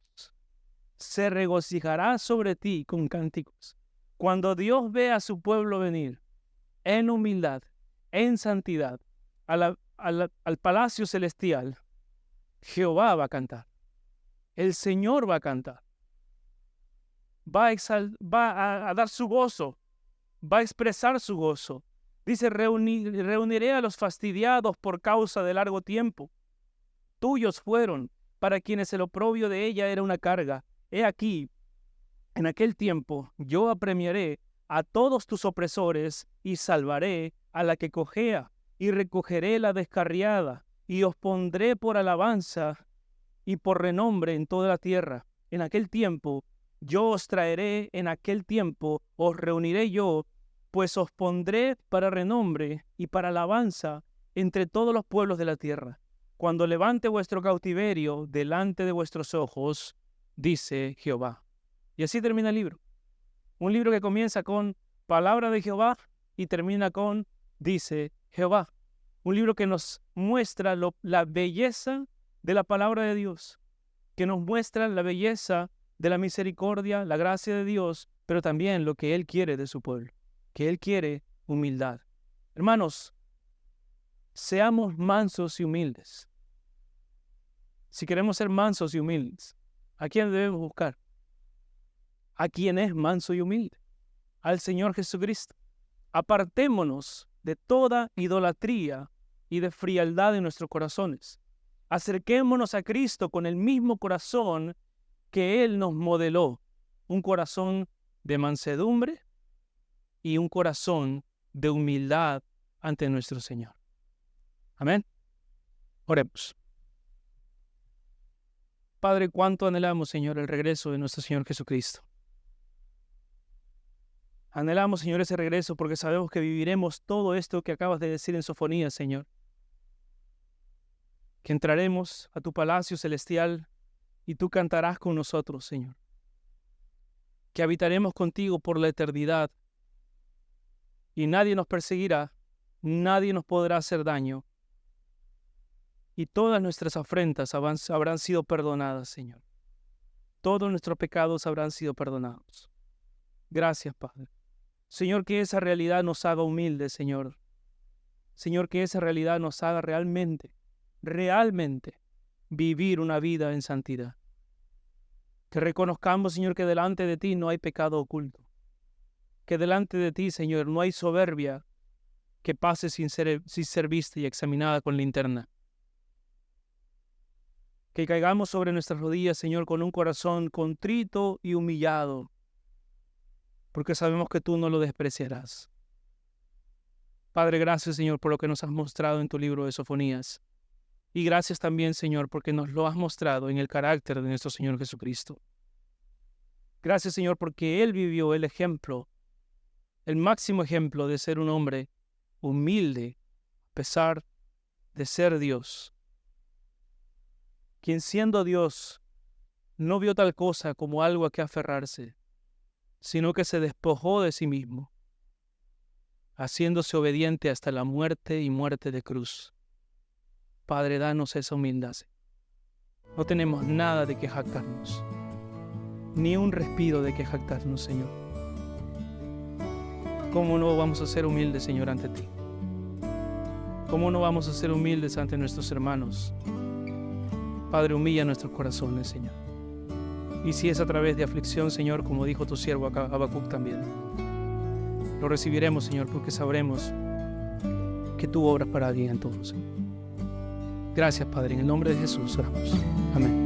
Se regocijará sobre ti con cánticos. Cuando Dios ve a su pueblo venir en humildad, en santidad, al palacio celestial, Jehová va a cantar. El Señor va a cantar. Va a dar su gozo. Va a expresar su gozo. Dice, reuniré a los fastidiados por causa de largo tiempo. Tuyos fueron, para quienes el oprobio de ella era una carga. He aquí, en aquel tiempo yo apremiaré a todos tus opresores y salvaré a la que cojea y recogeré la descarriada y os pondré por alabanza y por renombre en toda la tierra. En aquel tiempo yo os traeré, en aquel tiempo os reuniré yo, pues os pondré para renombre y para alabanza entre todos los pueblos de la tierra. Cuando levante vuestro cautiverio delante de vuestros ojos, dice Jehová. Y así termina el libro. Un libro que comienza con palabra de Jehová y termina con dice Jehová. Un libro que nos muestra la belleza de la palabra de Dios, que nos muestra la belleza de la misericordia, la gracia de Dios, pero también lo que Él quiere de su pueblo, que Él quiere humildad. Hermanos, seamos mansos y humildes. Si queremos ser mansos y humildes, ¿a quién debemos buscar? A quien es manso y humilde, al Señor Jesucristo. Apartémonos de toda idolatría y de frialdad en nuestros corazones. Acerquémonos a Cristo con el mismo corazón que Él nos modeló, un corazón de mansedumbre y un corazón de humildad ante nuestro Señor. Amén. Oremos. Padre, cuánto anhelamos, Señor, el regreso de nuestro Señor Jesucristo. Anhelamos, Señor, ese regreso porque sabemos que viviremos todo esto que acabas de decir en Sofonías, Señor. Que entraremos a tu palacio celestial y tú cantarás con nosotros, Señor. Que habitaremos contigo por la eternidad y nadie nos perseguirá, nadie nos podrá hacer daño y todas nuestras afrentas habrán sido perdonadas, Señor. Todos nuestros pecados habrán sido perdonados. Gracias, Padre. Señor, que esa realidad nos haga humildes, Señor. Señor, que esa realidad nos haga realmente vivir una vida en santidad. Que reconozcamos, Señor, que delante de ti no hay pecado oculto. Que delante de ti, Señor, no hay soberbia que pase sin ser vista y examinada con linterna. Que caigamos sobre nuestras rodillas, Señor, con un corazón contrito y humillado, porque sabemos que tú no lo despreciarás. Padre, gracias, Señor, por lo que nos has mostrado en tu libro de Sofonías. Y gracias también, Señor, porque nos lo has mostrado en el carácter de nuestro Señor Jesucristo. Gracias, Señor, porque Él vivió el ejemplo, el máximo ejemplo de ser un hombre humilde, a pesar de ser Dios. Quien siendo Dios, no vio tal cosa como algo a que aferrarse, sino que se despojó de sí mismo. haciéndose obediente hasta la muerte y muerte de cruz. Padre, danos esa humildad. No tenemos nada de que jactarnos, ni un respiro de que jactarnos, Señor. ¿Cómo no vamos a ser humildes, Señor, ante ti? ¿Cómo no vamos a ser humildes ante nuestros hermanos? Padre, humilla nuestros corazones, Señor. Y si es a través de aflicción, Señor, como dijo tu siervo Habacuc también, lo recibiremos, Señor, porque sabremos que tú obras para bien en todos. Gracias, Padre. En el nombre de Jesús oramos. Amén.